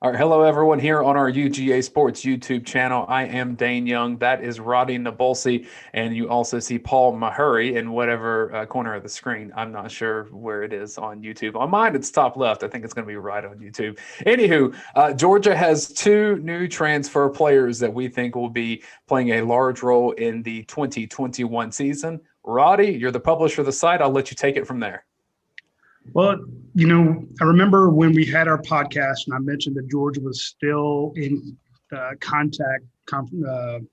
All right, hello everyone here on our UGA Sports YouTube channel. I am Dayne Young. That is Radi Nabulsi, and you also see Paul Maharry in whatever corner of the screen. I'm not sure where it is on YouTube. On mine, it's top left. I think it's going to be right on YouTube. Anywho, Georgia has two new transfer players that we think will be playing a large role in the 2021 season. Radi, you're the publisher of the site. I'll let you take it from there. Well, I remember when we had our podcast and I mentioned that Georgia was still in contact conversations.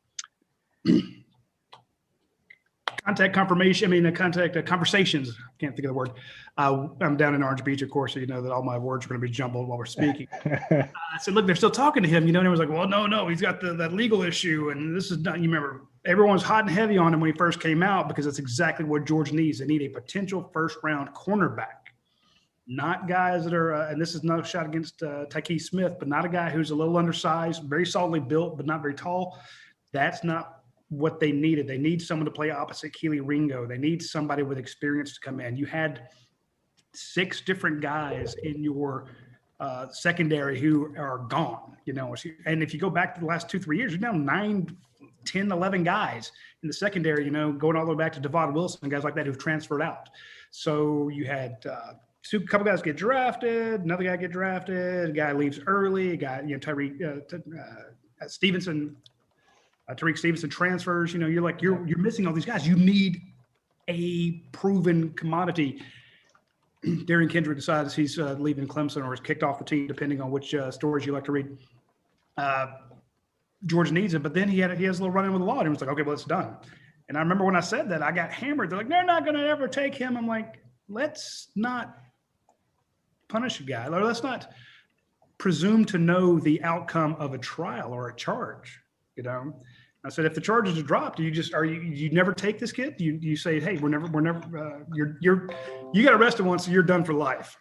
I can't think of the word. I'm down in Orange Beach, of course, so you know that all my words are going to be jumbled while we're speaking. I said, look, they're still talking to him. And everyone's like, well, no, he's got that legal issue. And this is not, you remember, everyone was hot and heavy on him when he first came out because that's exactly what Georgia needs. They need a potential first-round cornerback. Not guys that are, and this is no shot against Tyke Smith, but not a guy who's a little undersized, very solidly built, but not very tall. That's not what they needed. They need someone to play opposite Keely Ringo. They need somebody with experience to come in. You had 6 different guys in your secondary who are gone, and if you go back to the last 2-3 years, you're down 9, 10, 11 guys in the secondary, going all the way back to Devon Wilson and guys like that who've transferred out. So you had a couple guys get drafted, another guy get drafted, a guy leaves early, a guy, Tariq Stevenson transfers. You're missing all these guys. You need a proven commodity. Derion Kendrick decides he's leaving Clemson or is kicked off the team, depending on which stories you like to read. Georgia needs it, but then he has a little run-in with the law, and he was like, okay, well, it's done. And I remember when I said that, I got hammered. They're like, they're not going to ever take him. I'm like, let's not punish a guy, or let's not presume to know the outcome of a trial or a charge. I said, if the charges are dropped, you never take this kid? You say, hey, we're never you got arrested once, so you're done for life.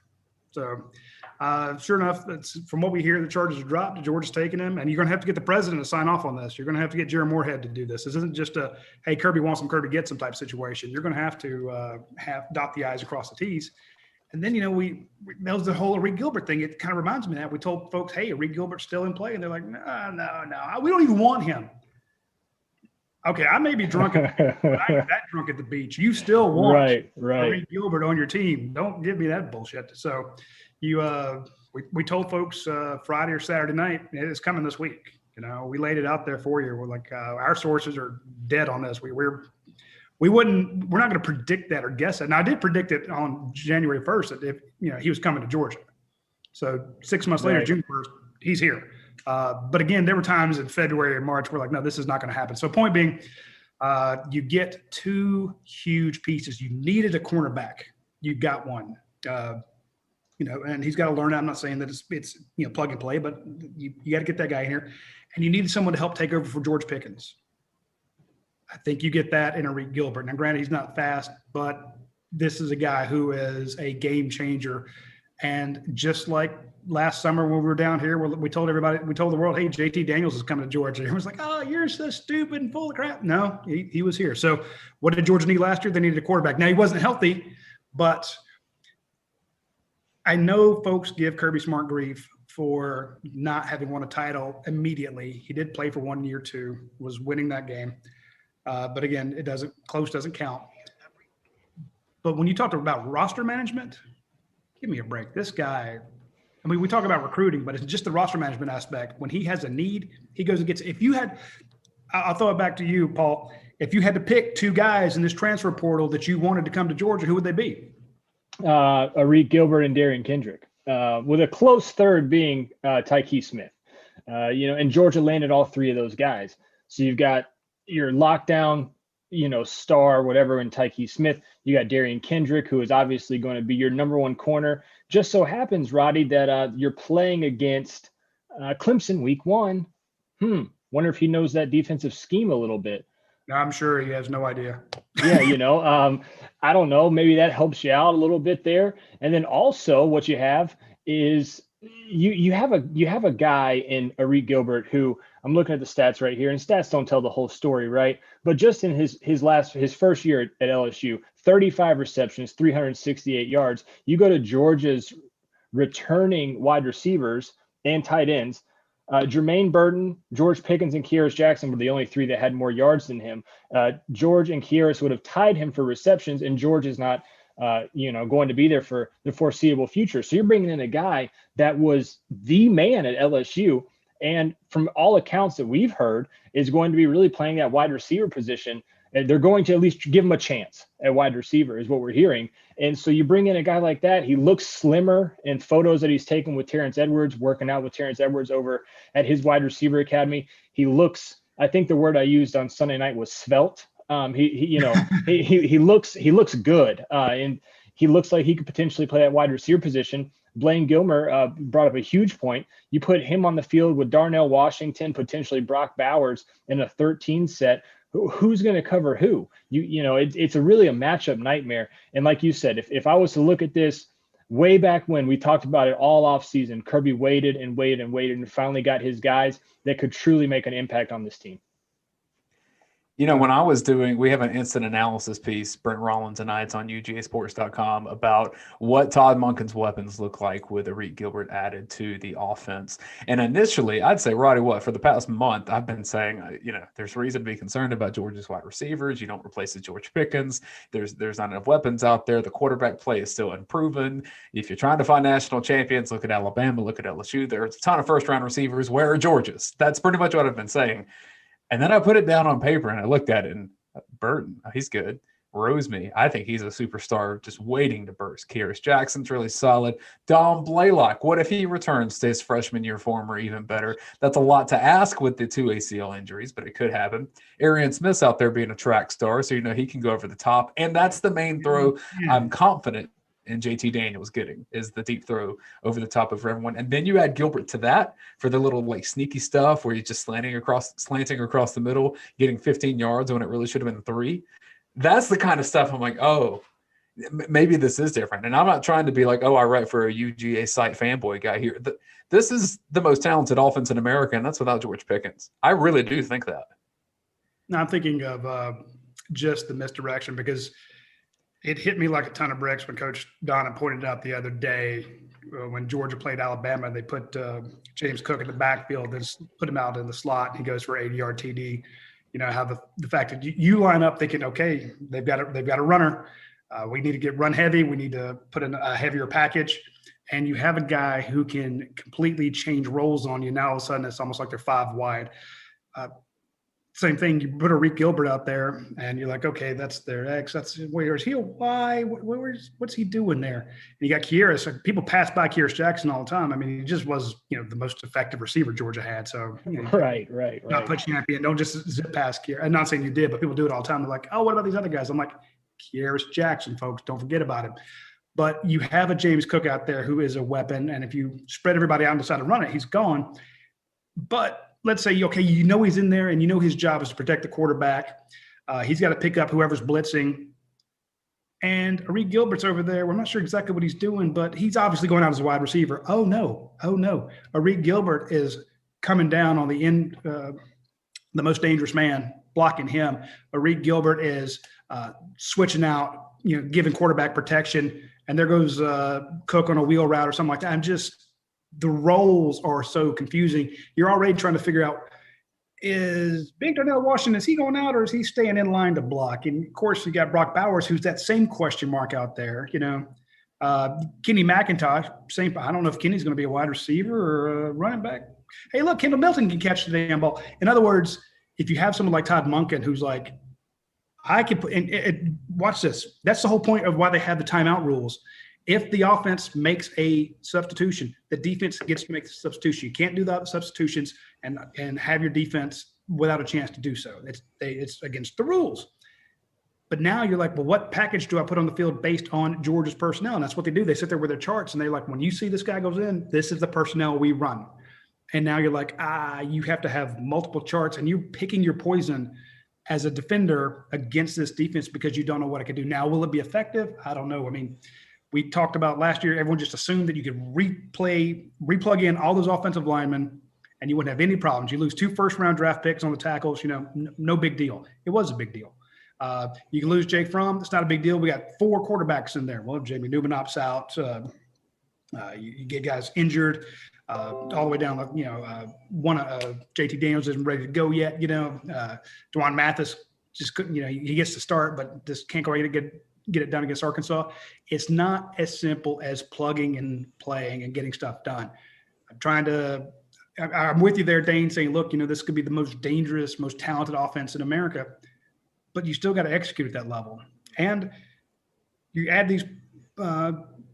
So sure enough, from what we hear, the charges are dropped. Georgia's taking him, and you're going to have to get the president to sign off on this. You're going to have to get Jerry Moorhead to do this. This isn't just a, hey, Kirby wants some, Kirby gets some type situation. You're going to have to dot the I's across the T's. And then, that was the whole Arik Gilbert thing. It kind of reminds me of that. We told folks, hey, Arik Gilbert's still in play. And they're like, no, we don't even want him. Okay, I may be drunk, but I ain't that drunk at the beach. You still want right. Arik Gilbert on your team. Don't give me that bullshit. So we told folks Friday or Saturday night, it's coming this week. We laid it out there for you. We're like, our sources are dead on this. We're not going to predict that or guess it. Now, I did predict it on January 1st that if he was coming to Georgia. So 6 months later, June 1st, he's here. But again, there were times in February and March where like, no, this is not going to happen. So point being, you get 2 huge pieces. You needed a cornerback. You got one. And he's got to learn. I'm not saying that it's plug and play, but you got to get that guy in here. And you needed someone to help take over for George Pickens. I think you get that in Arik Gilbert. Now, granted, he's not fast, but this is a guy who is a game changer. And just like last summer when we were down here, we told the world, hey, JT Daniels is coming to Georgia. Everyone's like, oh, you're so stupid and full of crap. No, he was here. So what did Georgia need last year? They needed a quarterback. Now, he wasn't healthy, but I know folks give Kirby Smart grief for not having won a title immediately. He did play for 1 year, too, was winning that game. But again, close doesn't count. But when you talk about roster management, give me a break. This guy, we talk about recruiting, but it's just the roster management aspect. When he has a need, he goes and gets it. I'll throw it back to you, Paul. If you had to pick 2 guys in this transfer portal that you wanted to come to Georgia, who would they be? Arik Gilbert and Derion Kendrick, with a close third being Tyke Smith. And Georgia landed all 3 of those guys. So you've got your lockdown, star, whatever, in Tyke Smith. You got Derion Kendrick, who is obviously going to be your number 1 corner. Just so happens, Radi, that you're playing against Clemson week 1. Wonder if he knows that defensive scheme a little bit. I'm sure he has no idea. Yeah, I don't know. Maybe that helps you out a little bit there. And then also what you have is you have a guy in Arik Gilbert who, I'm looking at the stats right here, and stats don't tell the whole story, right? But just in his first year at LSU, 35 receptions, 368 yards. You go to Georgia's returning wide receivers, and tight ends. Jermaine Burton, George Pickens, and Kearis Jackson were the only three that had more yards than him. George and Kearis would have tied him for receptions, and George is not, going to be there for the foreseeable future. So you're bringing in a guy that was the man at LSU, and from all accounts that we've heard, is going to be really playing that wide receiver position. And they're going to at least give him a chance at wide receiver, is what we're hearing. And so you bring in a guy like that. He looks slimmer in photos that he's taken with Terrence Edwards, working out with Terrence Edwards over at his wide receiver academy. He looks, I think the word I used on Sunday night was svelte. He looks good, and he looks like he could potentially play that wide receiver position. Blayne Gilmer brought up a huge point. You put him on the field with Darnell Washington, potentially Brock Bowers in a 13 set. Who's going to cover who? It's really a matchup nightmare. And like you said, if I was to look at this way back when, we talked about it all off season, Kirby waited and finally got his guys that could truly make an impact on this team. When I was we have an instant analysis piece, Brent Rollins and I, it's on UGAsports.com, about what Todd Monken's weapons look like with Arik Gilbert added to the offense. And initially, I'd say, Roddy, for the past month, I've been saying, there's reason to be concerned about Georgia's wide receivers. You don't replace the George Pickens. There's not enough weapons out there. The quarterback play is still unproven. If you're trying to find national champions, look at Alabama, look at LSU. There's a ton of first-round receivers. Where are Georgia's? That's pretty much what I've been saying. And then I put it down on paper and I looked at it, and Burton, he's good. Roseme, I think he's a superstar just waiting to burst. Kearis Jackson's really solid. Dom Blaylock, what if he returns to his freshman year form or even better? That's a lot to ask with the 2 ACL injuries, but it could happen. Arian Smith's out there being a track star, so he can go over the top. And that's the main throw I'm confident and JT Daniels getting, is the deep throw over the top of everyone. And then you add Gilbert to that for the little sneaky stuff where he's just slanting across the middle, getting 15 yards when it really should have been 3. That's the kind of stuff I'm like, oh, maybe this is different. And I'm not trying to be like, oh, I write for a UGA site fanboy guy here. This is the most talented offense in America, and that's without George Pickens. I really do think that. Now I'm thinking of just the misdirection, because it hit me like a ton of bricks when Coach Donna pointed out the other day when Georgia played Alabama. They put James Cook in the backfield, then put him out in the slot, and he goes for 80-yard TD. How the fact that you line up thinking, okay, they've got a runner. We need to get run heavy. We need to put in a heavier package. And you have a guy who can completely change roles on you. Now all of a sudden it's almost like they're 5 wide. Same thing, you put Arik Gilbert out there, and you're like, okay, that's their X. That's where's he? Why? What's he doing there? And you got Kearis. People pass by Kearis Jackson all the time. I mean, he just was, the most effective receiver Georgia had. So right. Not put champion. Don't just zip past Kearis. I'm not saying you did, but people do it all the time. They're like, oh, what about these other guys? I'm like, Kearis Jackson, folks. Don't forget about him. But you have a James Cook out there who is a weapon, and if you spread everybody out and decide to run it, he's gone. But let's say, okay, he's in there and his job is to protect the quarterback. He's got to pick up whoever's blitzing. And Arik Gilbert's over there. We're not sure exactly what he's doing, but he's obviously going out as a wide receiver. Oh, no. Arik Gilbert is coming down on the end, the most dangerous man, blocking him. Arik Gilbert is switching out, giving quarterback protection. And there goes Cook on a wheel route or something like that. The roles are so confusing. You're already trying to figure out, is Big Darnell Washington, is he going out or is he staying in line to block? And of course, you got Brock Bowers, who's that same question mark out there. Kenny McIntosh, same. I don't know if Kenny's going to be a wide receiver or a running back. Hey, look, Kendall Milton can catch the damn ball. In other words, if you have someone like Todd Monken, who's like, I can put, and watch this. That's the whole point of why they have the timeout rules. If the offense makes a substitution, the defense gets to make the substitution. You can't do the substitutions and have your defense without a chance to do so. It's against the rules. But now you're like, well, what package do I put on the field based on Georgia's personnel? And that's what they do. They sit there with their charts, and they're like, when you see this guy goes in, this is the personnel we run. And now you're like, you have to have multiple charts, and you're picking your poison as a defender against this defense because you don't know what it can do. Now, will it be effective? I don't know. I mean, we talked about last year, everyone just assumed that you could replug in all those offensive linemen and you wouldn't have any problems. You lose 2 first-round draft picks on the tackles, no big deal. It was a big deal. You can lose Jake Fromm. It's not a big deal. We got 4 quarterbacks in there. Well, Jamie Newman opts out. You get guys injured. all the way down. One JT Daniels isn't ready to go yet. Dwan Mathis just couldn't. He gets to start, but just can't quite get it done against Arkansas. It's not as simple as plugging and playing and getting stuff done. I'm with you there, Dayne, saying, look, this could be the most dangerous, most talented offense in America, but you still got to execute at that level. And you add these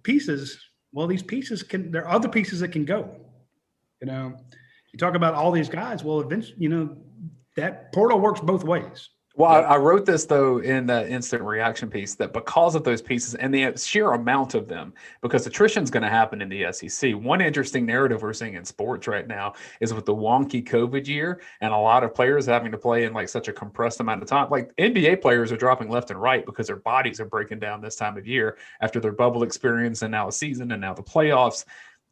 pieces. Well, these pieces there are other pieces that can go. You talk about all these guys. Well, eventually, that portal works both ways. Well, I wrote this, though, in the instant reaction piece, that because of those pieces and the sheer amount of them, because attrition is going to happen in the SEC. One interesting narrative we're seeing in sports right now is with the wonky COVID year and a lot of players having to play in like such a compressed amount of time. Like NBA players are dropping left and right because their bodies are breaking down this time of year after their bubble experience and now a season and now the playoffs.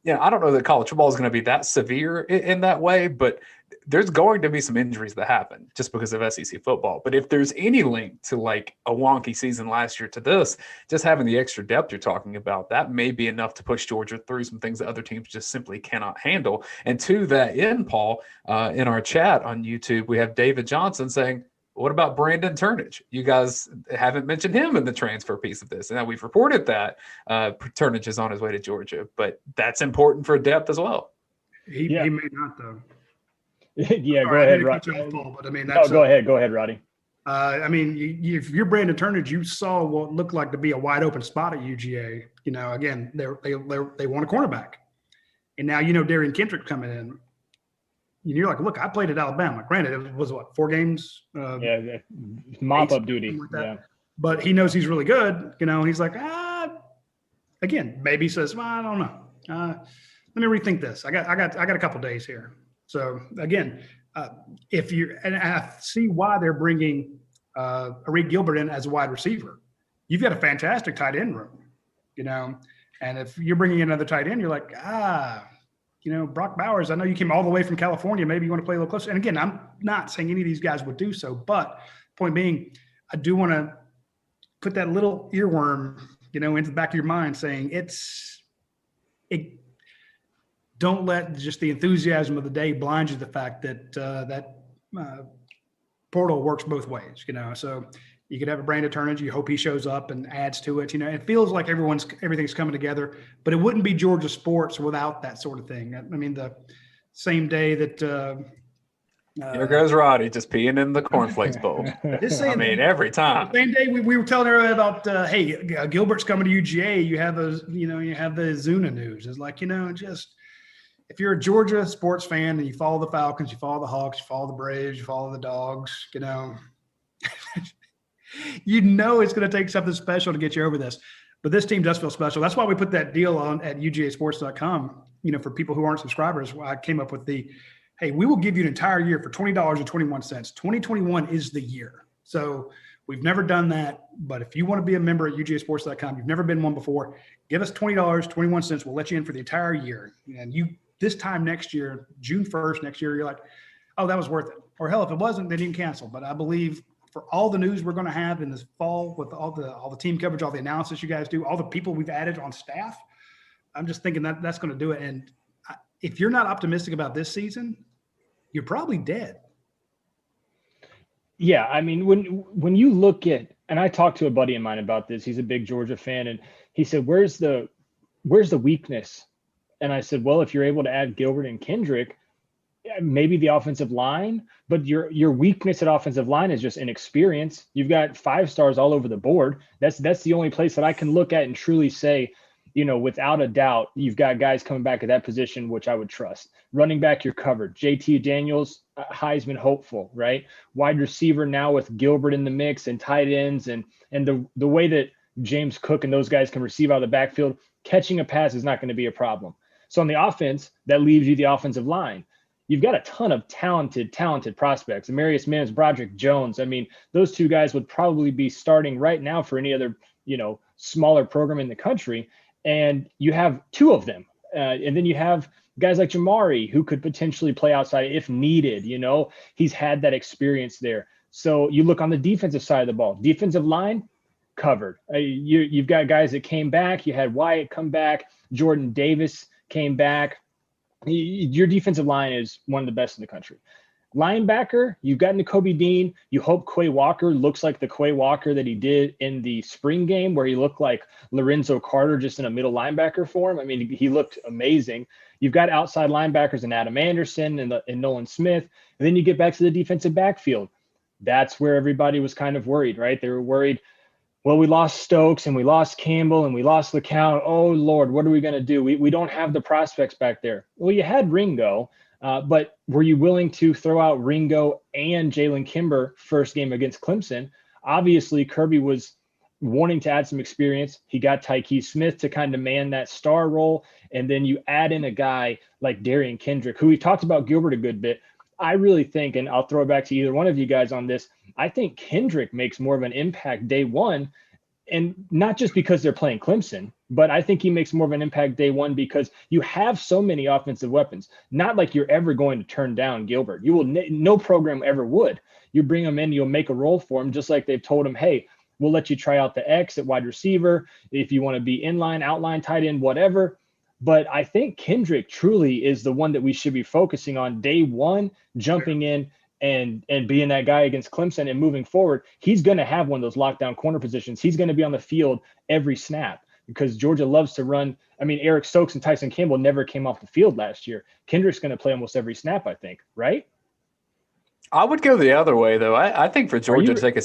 I don't know that college football is going to be that severe in that way, but there's going to be some injuries that happen just because of SEC football. But if there's any link to like a wonky season last year to this, just having the extra depth you're talking about, that may be enough to push Georgia through some things that other teams just simply cannot handle. And to that end, Paul, in our chat on YouTube, we have David Johnson saying, what about Brandon Turnage? You guys haven't mentioned him in the transfer piece of this. And now we've reported that Turnage is on his way to Georgia, but that's important for depth as well. He may not, though. Yeah, go ahead, Roddy. Go ahead, Roddy. If you're Brandon Turnage, you saw what looked like to be a wide open spot at UGA. Again, they want a cornerback, and now Derion Kendrick coming in. And you're like, look, I played at Alabama. Granted, it was 4 games. Mop up duty. Like but he knows he's really good. He's like, again, maybe he says, well, I don't know. Let me rethink this. I got a couple days here. So again, and I see why they're bringing Arik Gilbert in as a wide receiver. You've got a fantastic tight end room, and if you're bringing in another tight end, you're like, Brock Bowers, I know you came all the way from California. Maybe you want to play a little closer. And again, I'm not saying any of these guys would do so, but point being, I do want to put that little earworm, into the back of your mind saying don't let just the enthusiasm of the day blind you to the fact that portal works both ways, So you could have a Brandon Turnage. You hope he shows up and adds to it. It feels like everything's coming together, but it wouldn't be Georgia sports without that sort of thing. The same day that here goes Roddy just peeing in the cornflakes bowl. Every time. The same day we were telling everybody about, hey, Gilbert's coming to UGA. You have the Zuna news. It's like, just. If you're a Georgia sports fan and you follow the Falcons, you follow the Hawks, you follow the Braves, you follow the Dogs, it's going to take something special to get you over this. But this team does feel special. That's why we put that deal on at UGAsports.com, for people who aren't subscribers. I came up with hey, we will give you an entire year for $20.21. 2021 is the year. So we've never done that. But if you want to be a member at UGAsports.com, you've never been one before, give us $20.21. We'll let you in for the entire year. And this time next year, June 1st next year, you're like, oh, that was worth it. Or hell, if it wasn't, then you can cancel. But I believe for all the news we're going to have in this fall with all the team coverage, all the analysis you guys do, all the people we've added on staff, I'm just thinking that's going to do it. And if you're not optimistic about this season, you're probably dead. Yeah, when you look at, and I talked to a buddy of mine about this, he's a big Georgia fan, and he said, where's the weakness? And I said, well, if you're able to add Gilbert and Kendrick, maybe the offensive line, but your weakness at offensive line is just inexperience. You've got 5 stars all over the board. That's the only place that I can look at and truly say, without a doubt, you've got guys coming back at that position, which I would trust. Running back, you're covered. JT Daniels, Heisman hopeful, right? Wide receiver now with Gilbert in the mix and tight ends and the way that James Cook and those guys can receive out of the backfield, catching a pass is not going to be a problem. So on the offense, that leaves you the offensive line. You've got a ton of talented prospects. Amarius Mims, Broderick Jones. Those 2 guys would probably be starting right now for any other, smaller program in the country. And you have 2 of them. And then you have guys like Maharry who could potentially play outside if needed. He's had that experience there. So you look on the defensive side of the ball, defensive line covered. You've got guys that came back. You had Wyatt come back. Jordan Davis came back. Your defensive line is one of the best in the country. Linebacker, you've got Nakobe Dean. You hope Quay Walker looks like the Quay Walker that he did in the spring game, where he looked like Lorenzo Carter just in a middle linebacker form. I mean, he looked amazing. You've got outside linebackers in Adam Anderson and Nolan Smith. And then you get back to the defensive backfield. That's where everybody was kind of worried, right? They were worried, well, we lost Stokes and we lost Campbell and we lost LeCount. Oh, Lord, what are we going to do? We don't have the prospects back there. Well, you had Ringo. But were you willing to throw out Ringo and Jalen Kimber first game against Clemson? Obviously, Kirby was wanting to add some experience. He got Tyke Smith to kind of man that star role. And then you add in a guy like Derion Kendrick, who we talked about Gilbert a good bit. I really think, and I'll throw it back to either one of you guys on this, I think Kendrick makes more of an impact day one. And not just because they're playing Clemson, but I think he makes more of an impact day one because you have so many offensive weapons. Not like you're ever going to turn down Gilbert. You will, no program ever would. You bring him in, you'll make a role for him, just like they've told him, hey, we'll let you try out the X at wide receiver if you want to be inline, outline, tight end, whatever. But I think Kendrick truly is the one that we should be focusing on day one, jumping in and being that guy against Clemson and moving forward. He's going to have one of those lockdown corner positions. He's going to be on the field every snap because Georgia loves to run. I mean, Eric Stokes and Tyson Campbell never came off the field last year. Kendrick's going to play almost every snap, I think, right? I would go the other way, though. I think for Georgia to take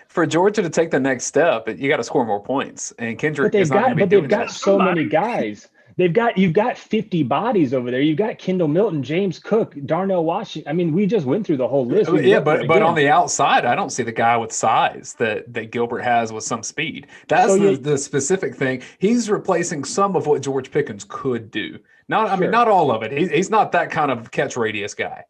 for Georgia to take the next step, you got to score more points. And Kendrick is not going to be doing that. But they've got so many guys. You've got 50 bodies over there. You've got Kendall Milton, James Cook, Darnell Washington. I mean, we just went through the whole list. But on the outside, I don't see the guy with size that Gilbert has with some speed. That's the specific thing. He's replacing some of what George Pickens could do. Mean, not all of it. He's not that kind of catch radius guy.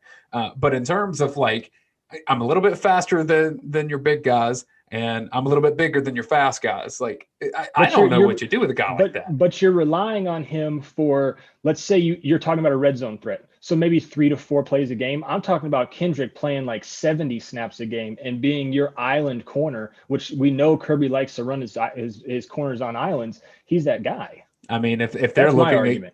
But in terms of I'm a little bit faster than your big guys. And I'm a little bit bigger than your fast guys. I don't know what you do with a guy like that. But you're relying on him for, let's say you're talking about a red zone threat. So maybe 3 to 4 plays a game. I'm talking about Kendrick playing 70 snaps a game and being your island corner, which we know Kirby likes to run his corners on islands. He's that guy. I mean, if they're looking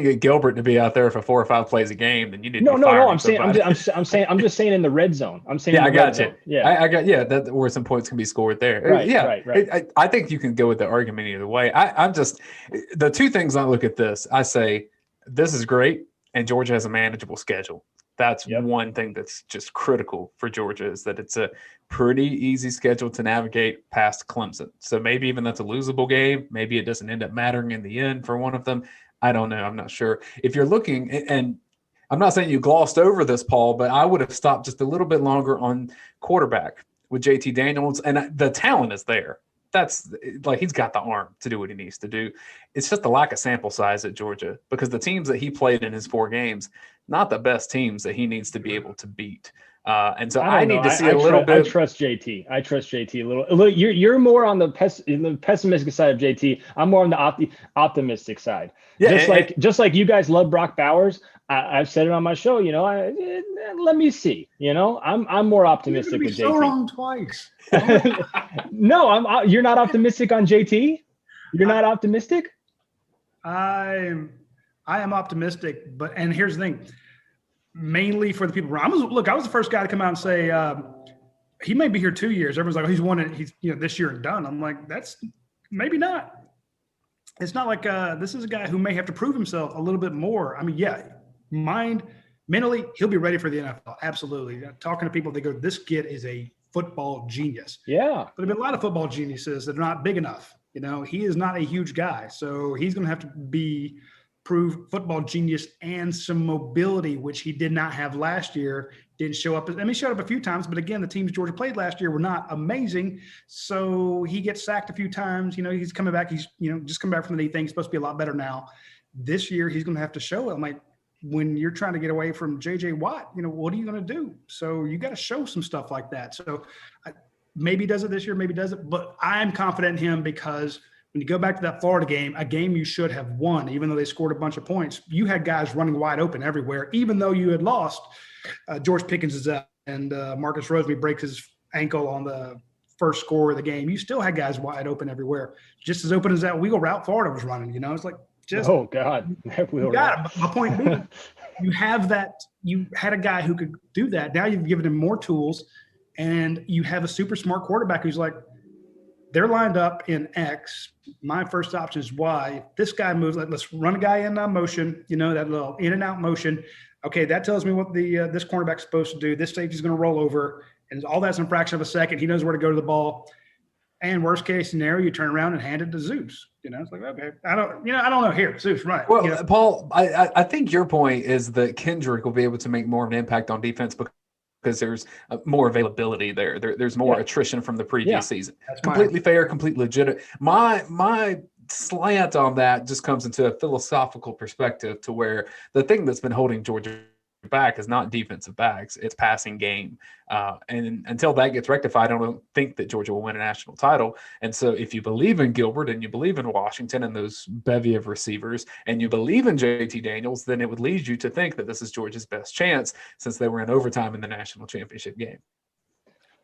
at Gilbert to be out there for 4 or 5 plays a game, then you need to be firing I'm just saying in the red zone. I got you. Yeah, that where some points can be scored there. Right. I think you can go with the argument either way. I'm just the two things I look at this. I say this is great, and Georgia has a manageable schedule. That's one thing that's just critical for Georgia is that it's a pretty easy schedule to navigate past Clemson. So maybe even that's a losable game. Maybe it doesn't end up mattering in the end for one of them. I don't know. I'm not sure. If you're looking, and I'm not saying you glossed over this, Paul, but I would have stopped just a little bit longer on quarterback with JT Daniels, and the talent is there. That's he's got the arm to do what he needs to do. It's just the lack of sample size at Georgia because the teams that he played in his 4 games, not the best teams that he needs to be able to beat. And so I need to see a little bit. I trust JT. A little. You're more on the pessimistic side of JT. I'm more on the optimistic side. Yeah, just like you guys love Brock Bowers. I've said it on my show. Let me see. I'm more optimistic with JT. So wrong twice. No, you're not optimistic on JT. You're not optimistic. I am optimistic, and here's the thing. Mainly for the people around. I was the first guy to come out and say he may be here 2 years. Everyone's like, oh, he's won it. He's this year and done. I'm like, that's maybe not. It's not like this is a guy who may have to prove himself a little bit more. I mean, mentally, he'll be ready for the NFL. Absolutely. Talking to people, they go, this kid is a football genius. Yeah. But there have been a lot of football geniuses that are not big enough. He is not a huge guy, so he's going to have to prove football genius and some mobility, which he did not have last year. Didn't show up. He showed up a few times, but again, the teams Georgia played last year were not amazing. So he gets sacked a few times. He's coming back. He's, just come back from the knee thing. He's supposed to be a lot better now. This year, he's going to have to show it. I'm like, when you're trying to get away from J.J. Watt, what are you going to do? So you got to show some stuff like that. So maybe he does it this year, maybe does it. But I'm confident in him because when you go back to that Florida game, a game you should have won, even though they scored a bunch of points, you had guys running wide open everywhere. Even though you had lost, George Pickens is out and Marcus Roseby breaks his ankle on the first score of the game. You still had guys wide open everywhere. Just as open as that wheel route Florida was running. It's like Just Oh God, that will you got it. My point being, you have that. You had a guy who could do that. Now you've given him more tools, and you have a super smart quarterback who's like, they're lined up in X. My first option is Y. If this guy moves, let's run a guy in motion. You know, that little in and out motion. Okay, that tells me what the this cornerback's supposed to do. This safety's going to roll over, and all that's in a fraction of a second. He knows where to go to the ball. And worst case scenario, you turn around and hand it to Zeus. You know, it's like, okay, I don't know. Here, Zeus, right? Well, you know? Paul, I think your point is that Kendrick will be able to make more of an impact on defense because there's more availability there. There's more attrition from the previous season. Completely fair, completely legitimate. My slant on that just comes into a philosophical perspective to where the thing that's been holding Georgia back is not defensive backs, it's passing game. And until that gets rectified, I don't think that Georgia will win a national title. And so if you believe in Gilbert and you believe in Washington and those bevy of receivers and you believe in JT Daniels, then it would lead you to think that this is Georgia's best chance since they were in overtime in the national championship game.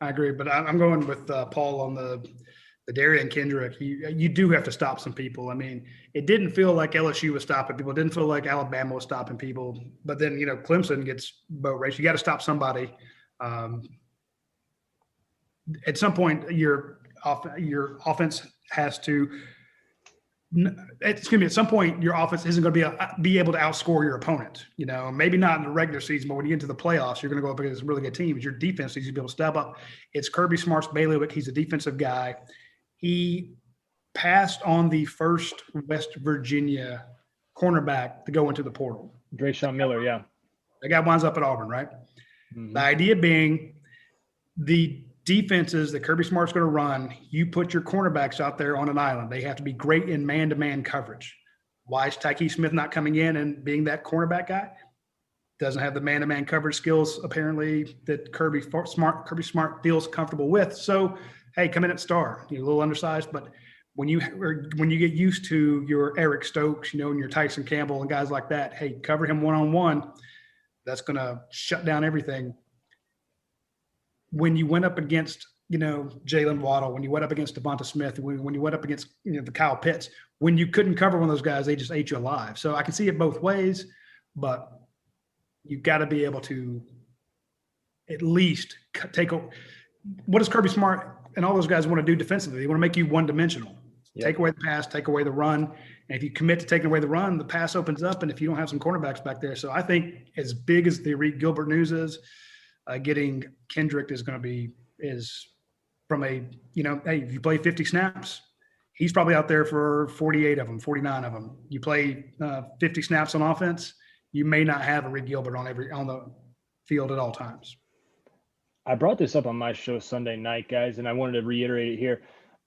I agree, but I'm going with Paul on the Derion Kendrick. You do have to stop some people. I mean, it didn't feel like LSU was stopping people. It didn't feel like Alabama was stopping people. But then, Clemson gets boat race. You got to stop somebody. At some point, your offense has to at some point, your offense isn't going to be able to outscore your opponent. Maybe not in the regular season, but when you get into the playoffs, you're going to go up against really good teams. Your defense needs to be able to step up. It's Kirby Smart's bailiwick. He's a defensive guy. He passed on the first West Virginia cornerback to go into the portal. Drayshawn Miller, yeah. That guy winds up at Auburn, right? Mm-hmm. The idea being the defenses that Kirby Smart's going to run, you put your cornerbacks out there on an island. They have to be great in man-to-man coverage. Why is Tyke Smith not coming in and being that cornerback guy? Doesn't have the man-to-man coverage skills, apparently, that Kirby Smart feels comfortable with. So, hey, come in at star. You're a little undersized, but when you get used to your Eric Stokes, and your Tyson Campbell and guys like that, hey, cover him one-on-one. That's going to shut down everything. When you went up against, Jalen Waddle, when you went up against Devonta Smith, when you went up against, the Kyle Pitts, when you couldn't cover one of those guys, they just ate you alive. So I can see it both ways, but you've got to be able to at least what does Kirby Smart and all those guys want to do defensively? They want to make you one-dimensional. Yep. Take away the pass, take away the run. And if you commit to taking away the run, the pass opens up, and if you don't have some cornerbacks back there. So I think as big as the Arik Gilbert news is, getting Kendrick is from a, hey, if you play 50 snaps, he's probably out there for 48 of them, 49 of them. You play 50 snaps on offense, you may not have Arik Gilbert on the field at all times. I brought this up on my show Sunday night, guys, and I wanted to reiterate it here.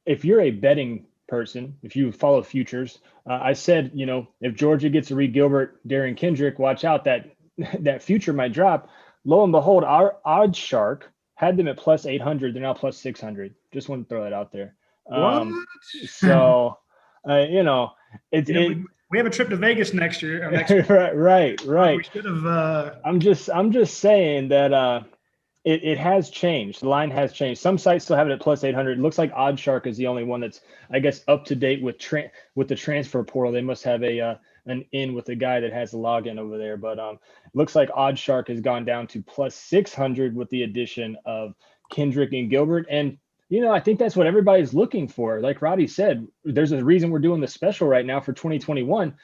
If you're a betting person, if you follow futures, I said, if Georgia gets Arik Gilbert, Derion Kendrick, watch out, that future might drop. Lo and behold, our odds shark had them at plus 800. They're now plus 600. Just want to throw that out there. What? So, we have a trip to Vegas next year. Right. We should have. I'm just saying that it has changed. The line has changed. Some sites still have it at plus 800. It looks like OddsShark is the only one that's, I guess, up to date with the transfer portal. They must have an in with the guy that has the login over there. But it looks like OddsShark has gone down to plus 600 with the addition of Kendrick and Gilbert. And, I think that's what everybody's looking for. Like Radi said, there's a reason we're doing the special right now for 2021.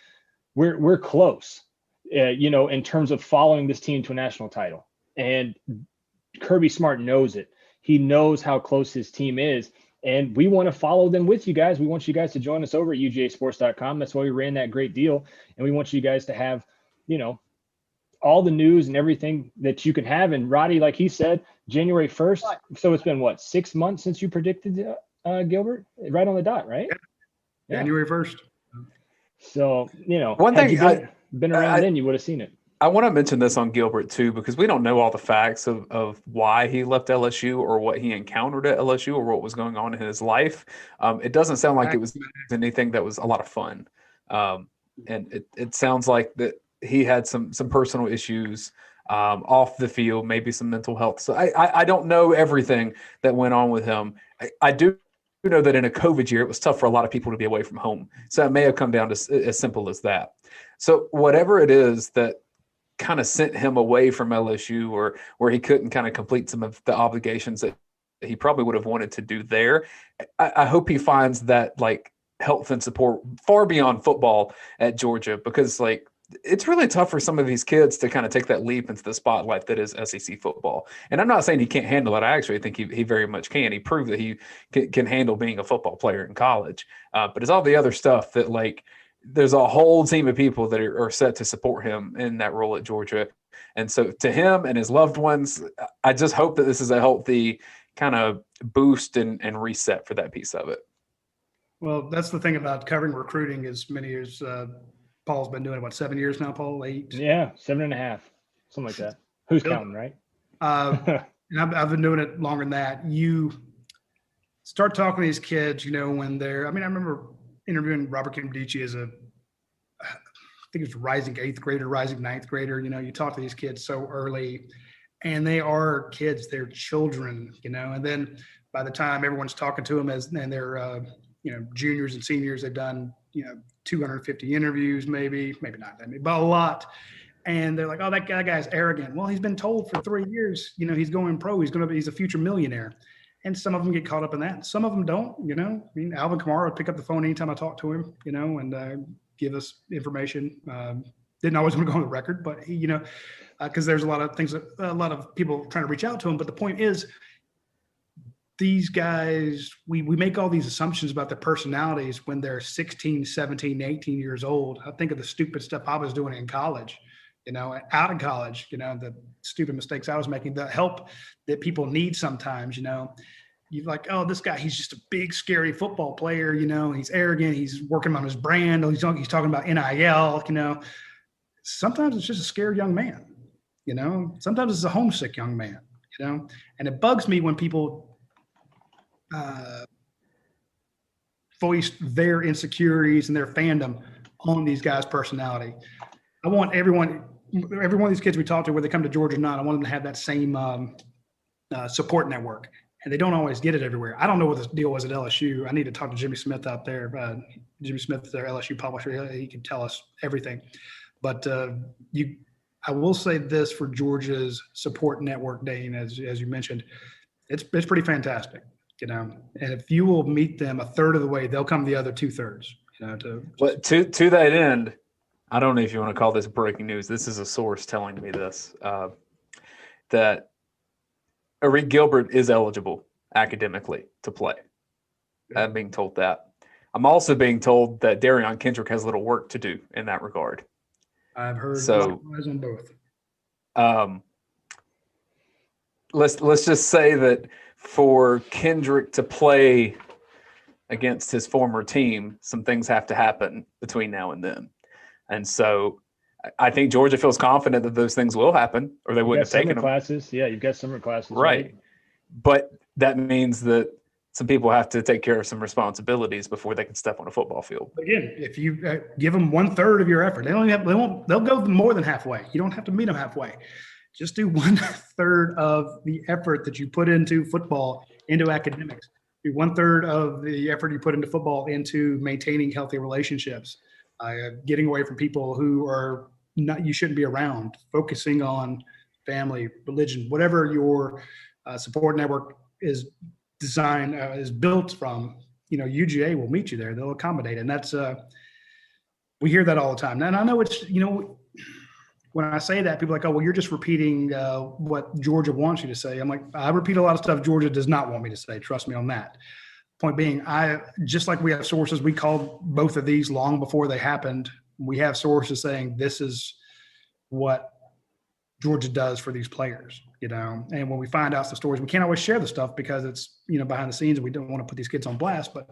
We're close, in terms of following this team to a national title. And Kirby Smart knows it. He knows how close his team is. And we want to follow them with you guys. We want you guys to join us over at UGAsports.com. That's why we ran that great deal. And we want you guys to have, all the news and everything that you can have. And Radi, like he said, January 1st. So it's been 6 months since you predicted Gilbert? Right on the dot, right? Yeah. January 1st. So, one thing been around then, you would have seen it. I want to mention this on Gilbert too, because we don't know all the facts of why he left LSU or what he encountered at LSU or what was going on in his life. It doesn't sound like it was anything that was a lot of fun. And it sounds like that he had some personal issues off the field, maybe some mental health. So I don't know everything that went on with him. I do know that in a COVID year, it was tough for a lot of people to be away from home. So it may have come down to as simple as that. So whatever it is that kind of sent him away from LSU, or where he couldn't kind of complete some of the obligations that he probably would have wanted to do there, I hope he finds that like health and support far beyond football at Georgia, because like it's really tough for some of these kids to kind of take that leap into the spotlight that is SEC football. And I'm not saying he can't handle it. I actually think he very much can. He proved that he can handle being a football player in college. But it's all the other stuff that, like, there's a whole team of people that are set to support him in that role at Georgia. And so to him and his loved ones, I just hope that this is a healthy kind of boost and reset for that piece of it. Well, that's the thing about covering recruiting as many years. Paul's been doing it, what, 7 years now, Paul? 8? Yeah, 7.5, something like that. Who's counting, right? And I've been doing it longer than that. You start talking to these kids, you know, when they're, I mean, I remember interviewing Robert Kimdichie as I think it was rising 8th grader, rising 9th grader. You know, you talk to these kids so early, and they are kids, they're children, you know, and then by the time everyone's talking to them and they're, you know, juniors and seniors, they've done, you know, 250 interviews, maybe not that many, but a lot. And they're like, oh, that guy's arrogant. Well, he's been told for 3 years, you know, he's going pro. He's a future millionaire. And some of them get caught up in that. Some of them don't, you know. I mean, Alvin Kamara would pick up the phone anytime I talked to him, you know, and give us information. Didn't always want to go on the record, but he, you know, because there's a lot of things, a lot of people trying to reach out to him. But the point is, these guys, we make all these assumptions about their personalities when they're 16, 17, 18 years old. I think of the stupid stuff I was doing in college, you know, out of college, you know, the stupid mistakes I was making, the help that people need sometimes, you know. You're like, oh, this guy, he's just a big, scary football player, you know, he's arrogant, he's working on his brand, he's talking about NIL, you know. Sometimes it's just a scared young man, you know. Sometimes it's a homesick young man, you know. And it bugs me when people voiced their insecurities and their fandom on these guys' personality. I want every one of these kids we talk to, whether they come to Georgia or not, I want them to have that same support network. And they don't always get it everywhere. I don't know what the deal was at LSU. I need to talk to Jimmy Smith out there. Jimmy Smith is their LSU publisher. He can tell us everything. But I will say this for Georgia's support network, Dayne, as you mentioned, it's pretty fantastic. You know, and if you will meet them a third of the way, they'll come the other 2/3. You know, to that end, I don't know if you want to call this breaking news. This is a source telling me this, that Arik Gilbert is eligible academically to play. I'm being told that. I'm also being told that Derion Kendrick has a little work to do in that regard. I've heard so on both. Let's just say that for Kendrick to play against his former team, some things have to happen between now and then. And so I think Georgia feels confident that those things will happen, or they wouldn't have taken them. Classes. Yeah, you've got summer classes. Right. But that means that some people have to take care of some responsibilities before they can step on a football field. Again, if you give them 1/3 of your effort, they'll go more than halfway. You don't have to meet them halfway. Just do 1/3 of the effort that you put into football, into academics. Do 1/3 of the effort you put into football into maintaining healthy relationships, getting away from people who are not, you shouldn't be around, focusing on family, religion, whatever your support network is designed, is built from. You know, UGA will meet you there. They'll accommodate. And that's, we hear that all the time. And I know it's, you know, when I say that, people are like, oh, well, you're just repeating what Georgia wants you to say. I'm like, I repeat a lot of stuff Georgia does not want me to say. Trust me on that. Point being, just like we have sources, we called both of these long before they happened. We have sources saying this is what Georgia does for these players, you know. And when we find out the stories, we can't always share the stuff because it's, you know, behind the scenes and we don't want to put these kids on blast. But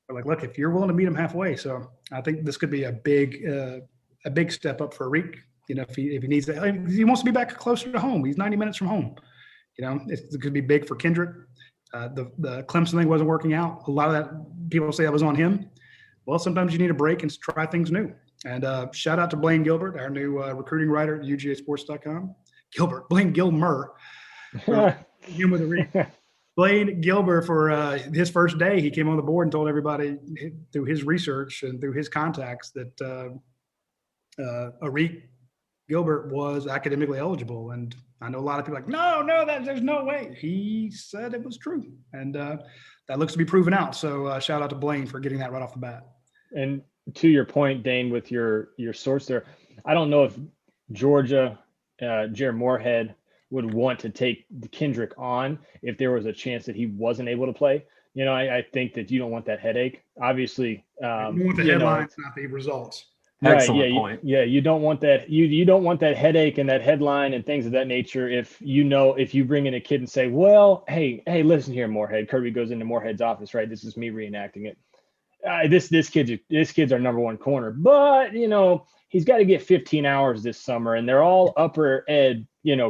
we're like, look, if you're willing to meet them halfway. So I think this could be a big step up for Arik. You know, if he needs that, he wants to be back closer to home. He's 90 minutes from home. You know, it could be big for Kendrick. The Clemson thing wasn't working out. A lot of that, people say that was on him. Well, sometimes you need a break and try things new. And shout out to Blayne Gilbert, our new recruiting writer at UGAsports.com. Blayne Gilmer. Him with Arik. Blayne Gilmer for his first day. He came on the board and told everybody through his research and through his contacts that Arik Gilbert was academically eligible. And I know a lot of people are like, no, there's no way. He said it was true. And that looks to be proven out. So shout out to Blayne for getting that right off the bat. And to your point, Dayne, with your source there, I don't know if Georgia, Jared Moorhead would want to take Kendrick on if there was a chance that he wasn't able to play. You know, I think that you don't want that headache. Obviously, you want the headlines, not the results. Excellent point. You don't want that. You don't want that headache and that headline and things of that nature. If you bring in a kid and say, well, hey, listen here, Moorhead. Kirby goes into Moorhead's office, right? This is me reenacting it. This kid's our number one corner, but he's got to get 15 hours this summer, and they're all upper ed,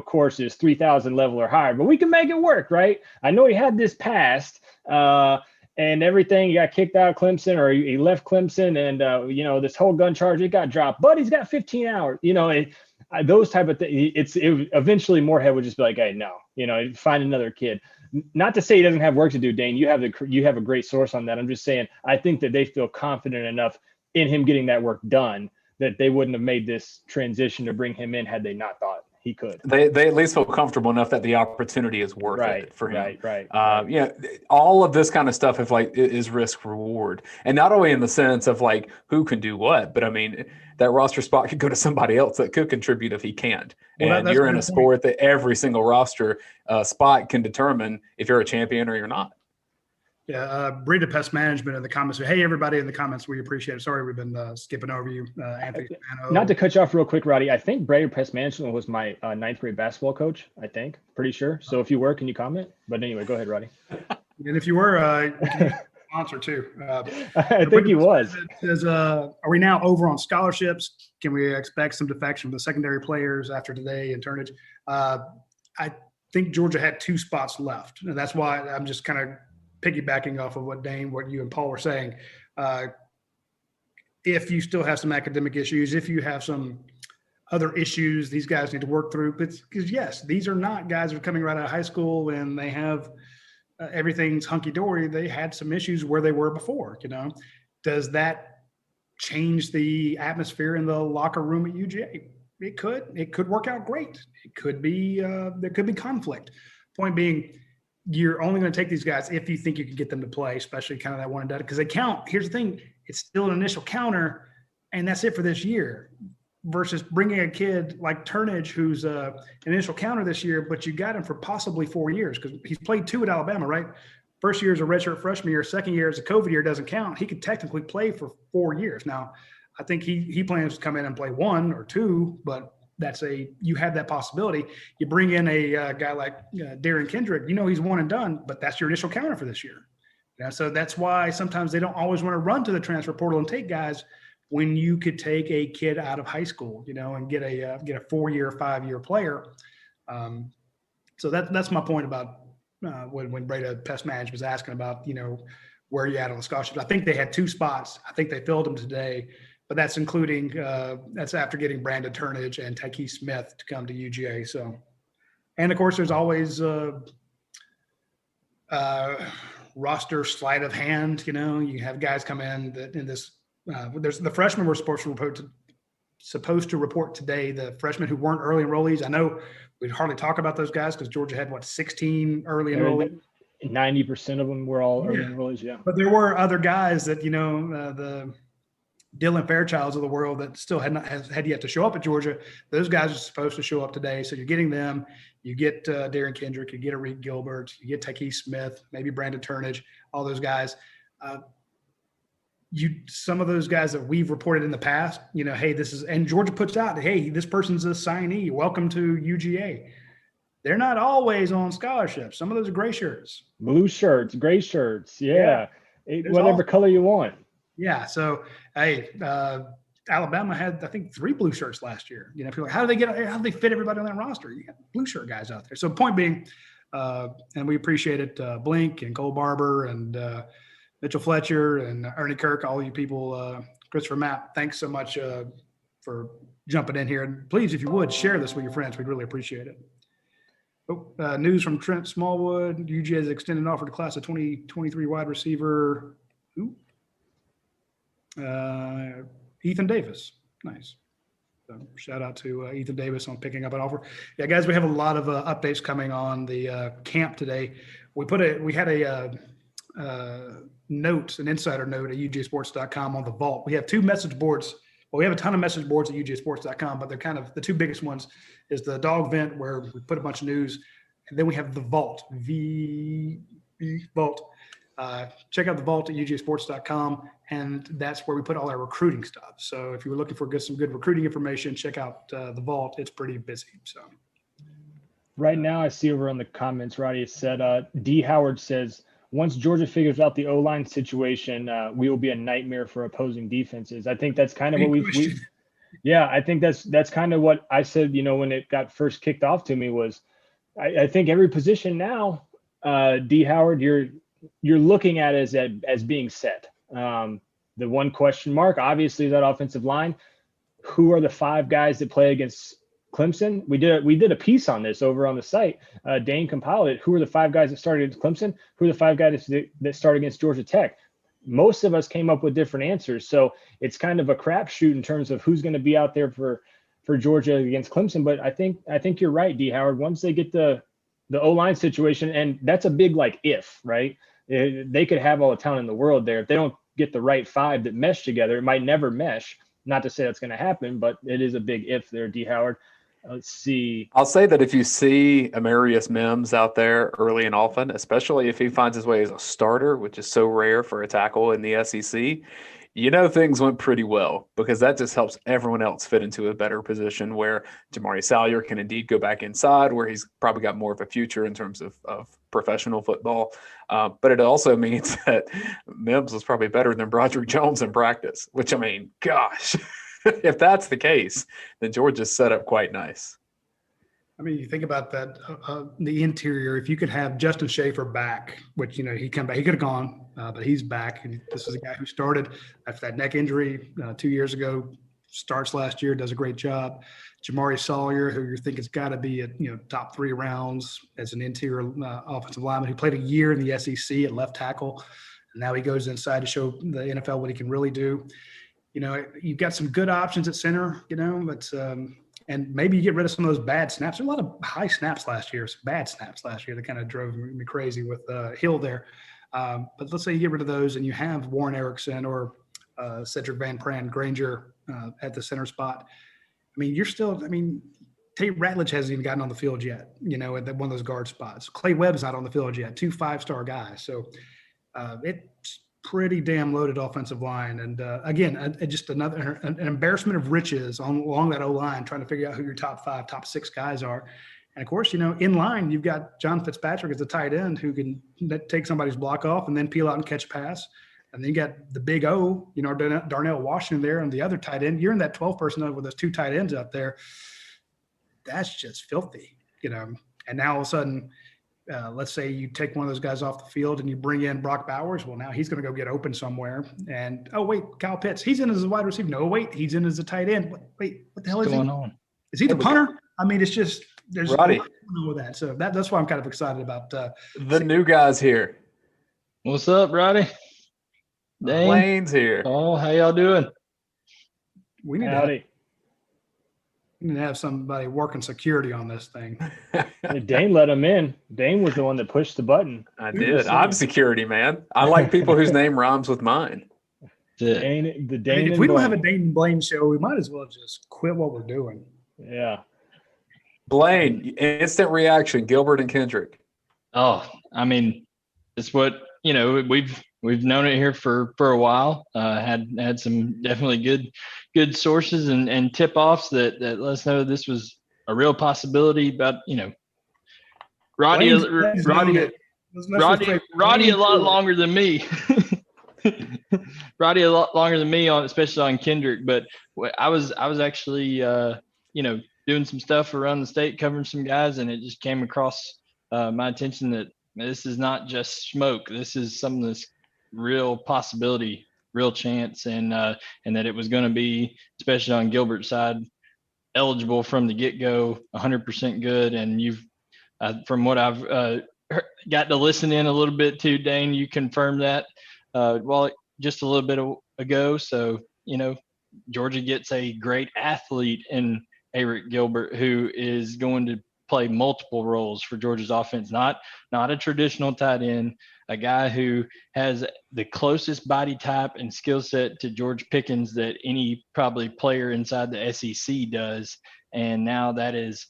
courses, 3,000 level or higher. But we can make it work, right? I know he had this past. And everything, he got kicked out of Clemson, or he left Clemson, and this whole gun charge, it got dropped, but he's got 15 hours, those type of things. Eventually Moorhead would just be like, hey, no, find another kid. Not to say he doesn't have work to do, Dayne. You have a great source on that. I'm just saying, I think that they feel confident enough in him getting that work done that they wouldn't have made this transition to bring him in had they not thought he could. They at least feel comfortable enough that the opportunity is worth it for him. Right. All of this kind of stuff is risk reward, and not only in the sense of like who can do what, but I mean that roster spot could go to somebody else that could contribute if he can't. And you're in a sport that every single roster spot can determine if you're a champion or you're not. Yeah, Breda Pest Management in the comments. Hey, everybody in the comments, we appreciate it. Sorry, we've been skipping over you, Anthony. Not to cut you off real quick, Roddy. I think Breda Pest Management was my ninth grade basketball coach. I think, pretty sure. So if you were, can you comment? But anyway, go ahead, Roddy. And if you were, you can be a sponsor too. I think he was. Says, are we now over on scholarships? Can we expect some defection from the secondary players after today and turnage? I think Georgia had 2 spots left, and that's why I'm just kind of piggybacking off of what you and Paul were saying. If you still have some academic issues, if you have some other issues these guys need to work through, because yes, these are not guys who are coming right out of high school and they have everything's hunky-dory. They had some issues where they were before. Does that change the atmosphere in the locker room at UGA? It could work out great. It could be there could be conflict. Point being, you're only going to take these guys if you think you can get them to play, especially kind of that one and done, because they count. Here's the thing. It's still an initial counter, and that's it for this year, versus bringing a kid like Turnage, who's an initial counter this year, but you got him for possibly 4 years because he's played 2 at Alabama, right? First year is a redshirt freshman year. Second year is a COVID year, doesn't count. He could technically play for 4 years. Now, I think he plans to come in and play 1 or 2, but you have that possibility. You bring in a guy like Derion Kendrick, he's one and done, but that's your initial counter for this year. So that's why sometimes they don't always want to run to the transfer portal and take guys when you could take a kid out of high school, and get a 4-year, 5-year player. So that's my point about when Breda Pest Management was asking about, where you at on the scholarships. I think they had 2 spots. I think they filled them today. But that's including that's after getting Brandon Turnage and Tyke Smith to come to UGA. So, and of course, there's always roster sleight of hand. You have guys come in that in this. There's the freshmen were supposed to report today. The freshmen who weren't early enrollees. I know we'd hardly talk about those guys because Georgia had 16 early enrollees. 90% of them were all early enrollees. Yeah, but there were other guys that the Dylan Fairchilds of the world that still had yet to show up at Georgia. Those guys are supposed to show up today. So you're getting them. You get Derion Kendrick, you get Arik Gilbert, you get Tyke Smith, maybe Brandon Turnage, all those guys. Some of those guys that we've reported in the past, hey, and Georgia puts out, hey, this person's a signee. Welcome to UGA. They're not always on scholarships. Some of those are gray shirts. Blue shirts, gray shirts. Yeah. Whatever color you want. Yeah. So, hey, Alabama had, I think, 3 blue shirts last year. People are like, how do they fit everybody on that roster? You got blue shirt guys out there. So, point being, and we appreciate it, Blink and Cole Barber and Mitchell Fletcher and Ernie Kirk, all you people, Christopher Mapp, thanks so much for jumping in here. And please, if you would, share this with your friends. We'd really appreciate it. News from Trent Smallwood. UGA has extended an offer to class of 2023 wide receiver. Ethan Davis. Nice. So shout out to Ethan Davis on picking up an offer. Yeah, guys, we have a lot of updates coming on the camp today. We had a note, an insider note at UGAsports.com on the vault. We have two message boards. Well, we have a ton of message boards at UGAsports.com, but they're kind of the two biggest ones is the dog vent where we put a bunch of news, and then we have the vault, vault. Check out the vault at UGAsports.com, and that's where we put all our recruiting stuff. So if you were looking for some good recruiting information, check out the vault. It's pretty busy. So right now, I see over on the comments, Roddy has said, D. Howard says, once Georgia figures out the O-line situation, we will be a nightmare for opposing defenses. I think that's kind of what we've yeah, I think that's kind of what I said, when it got first kicked off to me was I think every position now, D. Howard, you're looking at it as being set. The one question mark, obviously, is that offensive line. Who are the 5 guys that play against Clemson? We did a piece on this over on the site. Dayne compiled it. Who are the 5 guys that started against Clemson? Who are the 5 guys that start against Georgia Tech? Most of us came up with different answers. So it's kind of a crapshoot in terms of who's going to be out there for Georgia against Clemson. But I think you're right, D. Howard. Once they get the O-line situation, and that's a big if, right? They could have all the talent in the world there. If they don't get the right 5 that mesh together, it might never mesh. Not to say that's going to happen, but it is a big if there, D. Howard. Let's see. I'll say that if you see Amarius Mims out there early and often, especially if he finds his way as a starter, which is so rare for a tackle in the SEC, things went pretty well because that just helps everyone else fit into a better position where Jamari Salyer can indeed go back inside where he's probably got more of a future in terms of professional football. But it also means that Mims was probably better than Broderick Jones in practice, which, gosh, if that's the case, then Georgia's set up quite nice. You think about that, the interior, if you could have Justin Schaefer back, which, he come back, he could have gone, but he's back. And this is a guy who started after that neck injury 2 years ago, starts last year, does a great job. Jamari Salyer, who you think has got to be at, top 3 rounds as an interior offensive lineman who played a year in the SEC at left tackle. And now he goes inside to show the NFL what he can really do. You've got some good options at center, but and maybe you get rid of some of those bad snaps. There were a lot of high snaps last year, some bad snaps last year that kind of drove me crazy with Hill there. But let's say you get rid of those and you have Warren Erickson or Cedric Van Pran Granger at the center spot. You're still, Tate Ratledge hasn't even gotten on the field yet, at one of those guard spots. Clay Webb's not on the field yet, 2 5-star guys. So it's pretty damn loaded offensive line. And again, just an embarrassment of riches along that O-line, trying to figure out who your top 5, top 6 guys are. And of course, in line, you've got John Fitzpatrick as a tight end who can take somebody's block off and then peel out and catch a pass. And then you got the big O, Darnell Washington there and the other tight end. You're in that 12 personnel with those 2 tight ends out there. That's just filthy, And now all of a sudden, let's say you take one of those guys off the field and you bring in Brock Bowers. Well, now he's going to go get open somewhere. And, oh, wait, Kyle Pitts, he's in as a wide receiver. No, wait, he's in as a tight end. Wait, what the hell is going on? Is he the punter? It's just there's Roddy. No with that. So that's why I'm kind of excited about the new guys here. What's up, Roddy? Dayne? Blayne's here. Oh, how y'all doing? We need to have somebody working security on this thing. Dayne let him in. Dayne was the one that pushed the button. I did. I'm security, man. I like people whose name rhymes with mine. Dayne, if we don't have a Dayne and Blayne show, we might as well just quit what we're doing. Yeah. Blayne, instant reaction, Gilbert and Kendrick. Oh, it's what, we've known it here for a while. Had some definitely good sources and tip-offs that let us know this was a real possibility. But Roddy a lot longer than me. Roddy a lot longer than me especially on Kendrick. But I was actually doing some stuff around the state, covering some guys, and it just came across my attention that this is not just smoke. This is something that's real possibility, real chance, and that it was going to be, especially on Gilbert's side, eligible from the get-go, 100% good. And you've From what I've got to listen in a little bit to, Dayne, you confirmed that just a little bit ago. So, Georgia gets a great athlete in Arik Gilbert, who is going to play multiple roles for Georgia's offense, not a traditional tight end, a guy who has the closest body type and skill set to George Pickens that any probably player inside the SEC does. And now that is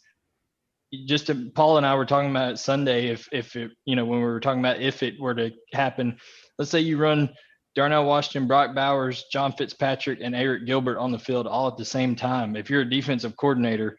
just Paul and I were talking about it Sunday. If it, when we were talking about if it were to happen, let's say you run Darnell Washington, Brock Bowers, John Fitzpatrick, and Arik Gilbert on the field all at the same time. If you're a defensive coordinator,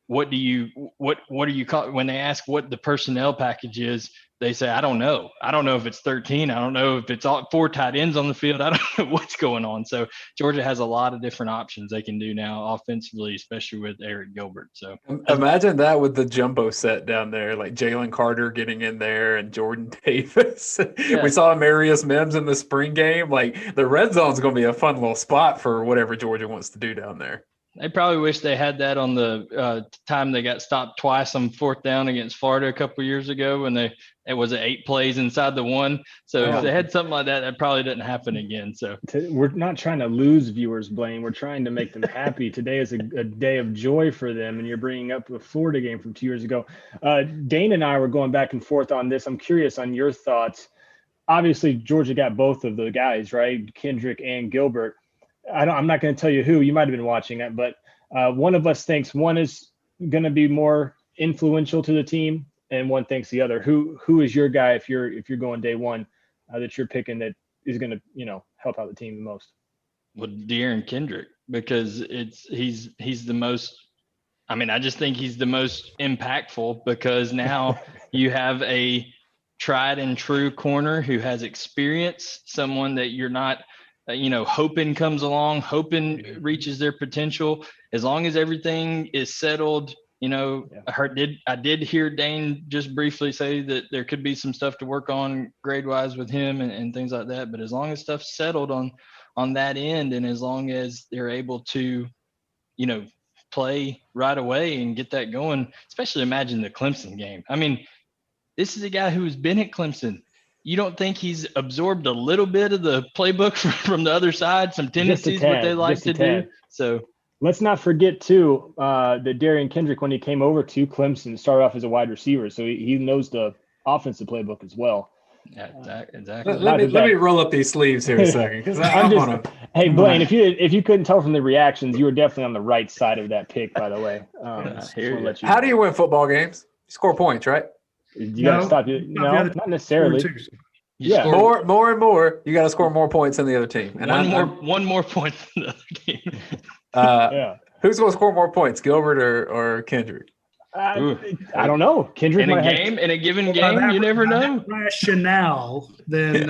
what are you call when they ask what the personnel package is? They say, I don't know. I don't know if it's 13. I don't know if it's all 4 tight ends on the field. I don't know what's going on. So Georgia has a lot of different options they can do now offensively, especially with Arik Gilbert. So imagine that with the jumbo set down there, like Jalen Carter getting in there and Jordan Davis. Yeah. We saw Marius Mims in the spring game. Like the red zone is going to be a fun little spot for whatever Georgia wants to do down there. They probably wish they had that on the time they got stopped twice on 4th down against Florida a couple of years ago when it was 8 plays inside the 1. So if they had something like that, that probably didn't happen again. So we're not trying to lose viewers, Blayne. We're trying to make them happy. Today is a day of joy for them, and you're bringing up the Florida game from 2 years ago. Dayne and I were going back and forth on this. I'm curious on your thoughts. Obviously, Georgia got both of the guys, right? Kendrick and Gilbert. I'm not going to tell you who. You might have been watching it, but one of us thinks one is going to be more influential to the team, and one thinks the other. Who is your guy if you're going day one that you're picking that is going to help out the team the most? Well, Derion Kendrick, because he's the most. I mean, I just think he's the most impactful because now you have a tried and true corner who has experience, someone that you're not. Hoping comes along, hoping reaches their potential. As long as everything is settled, I did hear Dayne just briefly say that there could be some stuff to work on grade-wise with him and things like that. But as long as stuff's settled on that end, and as long as they're able to, play right away and get that going, especially imagine the Clemson game. I mean, this is a guy who's been at Clemson. You don't think he's absorbed a little bit of the playbook from the other side, some tendencies, what they like to do? So let's not forget, too, that Derion Kendrick, when he came over to Clemson, started off as a wide receiver. So he knows the offensive playbook as well. Yeah, exactly. Let me roll up these sleeves here a second. Hey, Blayne, if you couldn't tell from the reactions, you were definitely on the right side of that pick, by the way. How do you win football games? You score points, right? You got to stop. No, not necessarily. More and more. You got to score more points than the other team. And one more point than the other team. Who's going to score more points, Gilbert or Kendrick? I don't know. Kendrick in a given game, you never know. Rationale, then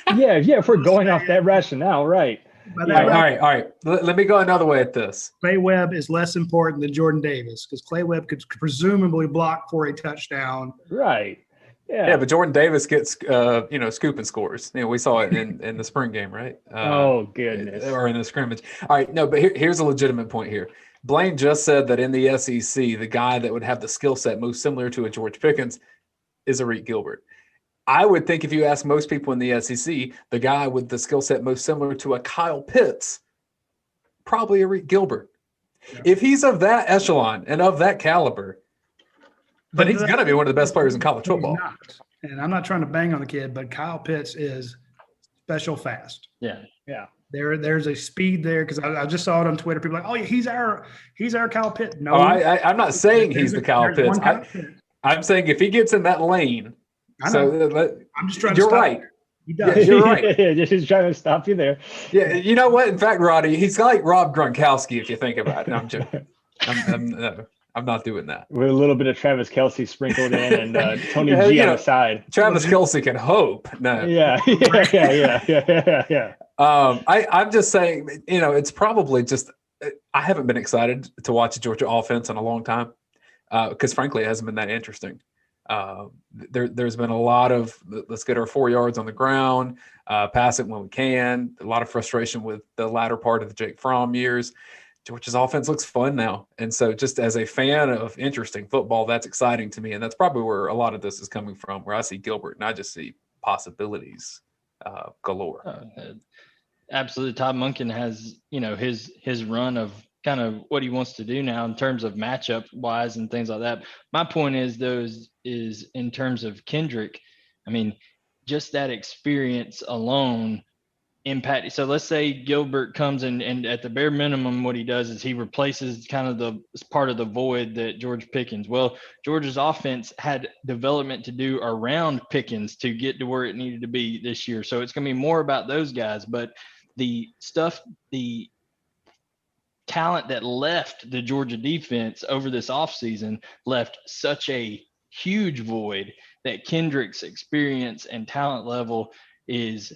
if we're going off that rationale, right? All right. Let me go another way at this. Clay Webb is less important than Jordan Davis because Clay Webb could presumably block for a touchdown. Right. Yeah, but Jordan Davis gets scooping scores. We saw it in the spring game, right? Oh goodness. Or in the scrimmage. All right, no, but here's a legitimate point here. Blayne just said that in the SEC, the guy that would have the skill set most similar to a George Pickens is Arik Gilbert. I would think if you ask most people in the SEC, the guy with the skill set most similar to a Kyle Pitts, probably Arik Gilbert. Yeah. If he's of that echelon and of that caliber, then he's going to be one of the best players in college football. And I'm not trying to bang on the kid, but Kyle Pitts is special fast. Yeah. There's a speed there because I just saw it on Twitter. People are like, oh, he's our Kyle Pitts. No, I'm not saying he's the Kyle Pitts. I'm saying if he gets in that lane. I'm just trying to stop. You're right. He does. Yeah, you're right. Just trying to stop you there. Yeah, you know what? In fact, Roddy, he's like Rob Gronkowski if you think about it. I'm joking. I'm not doing that. With a little bit of Travis Kelce sprinkled in and Tony G on the side. Travis Kelce can hope. No. Yeah. I'm just saying, it's probably just I haven't been excited to watch the Georgia offense in a long time because, frankly, it hasn't been that interesting. There's been a lot of let's get our 4 yards on the ground, pass it when we can. A lot of frustration with the latter part of the Jake Fromm years. Georgia's offense looks fun now. And so just as a fan of interesting football, that's exciting to me. And that's probably where a lot of this is coming from, where I see Gilbert and I just see possibilities galore. Absolutely. Todd Monken has, his run of kind of what he wants to do now in terms of matchup wise and things like that. My point is in terms of Kendrick, I mean, just that experience alone impact. So let's say Gilbert comes in, and at the bare minimum, what he does is he replaces kind of the part of the void that George Pickens. Well, Georgia's offense had development to do around Pickens to get to where it needed to be this year. So it's going to be more about those guys, but the talent that left the Georgia defense over this offseason left such a huge void that Kendrick's experience and talent level is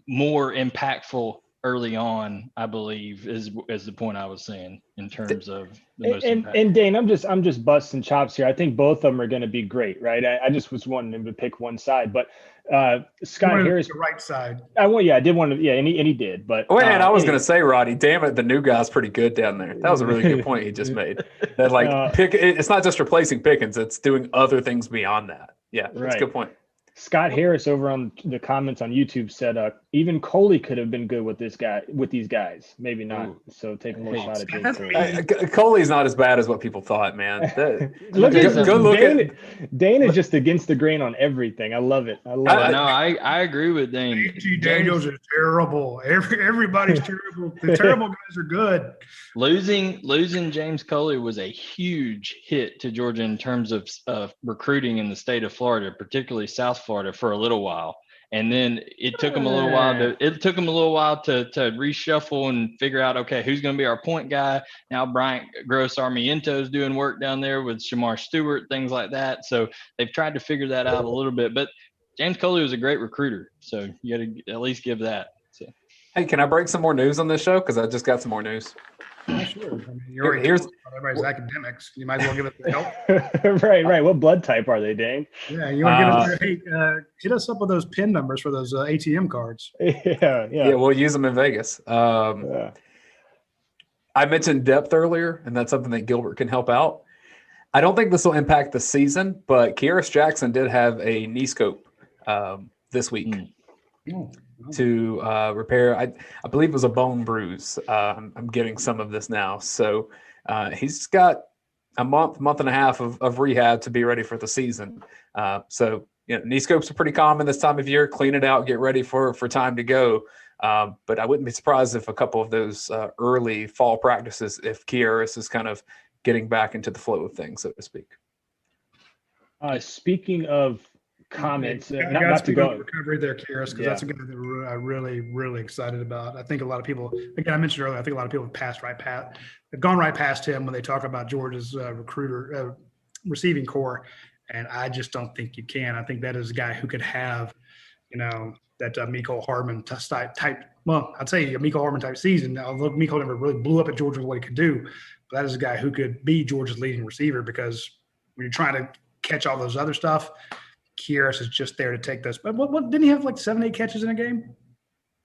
more impactful early on, I believe, is the point I was saying in terms of the most impact. And Dayne, I'm just busting chops here. I think both of them are going to be great, right? I just was wanting to pick one side, but Scott Harris, the right side. I did want to, and he did, but and I was going to say, Roddy, damn it, the new guy's pretty good down there. That was a really good point he just made. That it's not just replacing Pickens; it's doing other things beyond that. Yeah, that's a good point. Scott Harris over on the comments on YouTube said, even Coley could have been good with these guys. Maybe not. Ooh. So take a little shot at Dayne. Coley's not as bad as what people thought, man. Look Dayne is just against the grain on everything. I love it. I agree with Dayne. Daniels are terrible. Everybody's terrible. The terrible guys are good. Losing James Coley was a huge hit to Georgia in terms of recruiting in the state of Florida, particularly South Florida, for a little while. And then it took them a little while to reshuffle and figure out, okay, who's going to be our point guy. Now Bryant Gross Armiento is doing work down there with Shamar Stewart, things like that. So they've tried to figure that out a little bit, but James Coley was a great recruiter. So you got to at least give that. So. Hey, can I break some more news on this show? Because I just got some more news. Yeah, sure. I mean, here's everybody's academics. You might as well give it the help. Right. What blood type are they, Dayne? Yeah, you want to give it? Hit us up with those PIN numbers for those ATM cards. Yeah, we'll use them in Vegas. I mentioned depth earlier, and that's something that Gilbert can help out. I don't think this will impact the season, but Kearis Jackson did have a knee scope this week. To repair, I believe it was a bone bruise. I'm getting some of this now. So he's got a month and a half of rehab to be ready for the season. So knee scopes are pretty common this time of year. Clean it out, get ready for time to go. But I wouldn't be surprised if a couple of those early fall practices, if Kearis is kind of getting back into the flow of things, so to speak. Speaking of comments, not to go recovery there, Kearis, because that's a guy that we're really, really excited about. I think a lot of people, again, I mentioned earlier, I think a lot of people have gone right past him when they talk about Georgia's receiving core, and I just don't think you can. I think that is a guy who could have, that Mecole Hardman type. Well, I'd say a Mecole Hardman type season. Although Mecole never really blew up at Georgia with what he could do, but that is a guy who could be Georgia's leading receiver, because when you're trying to catch all those other stuff, Kearis is just there to take those. But what didn't he have like 7-8 catches in a game?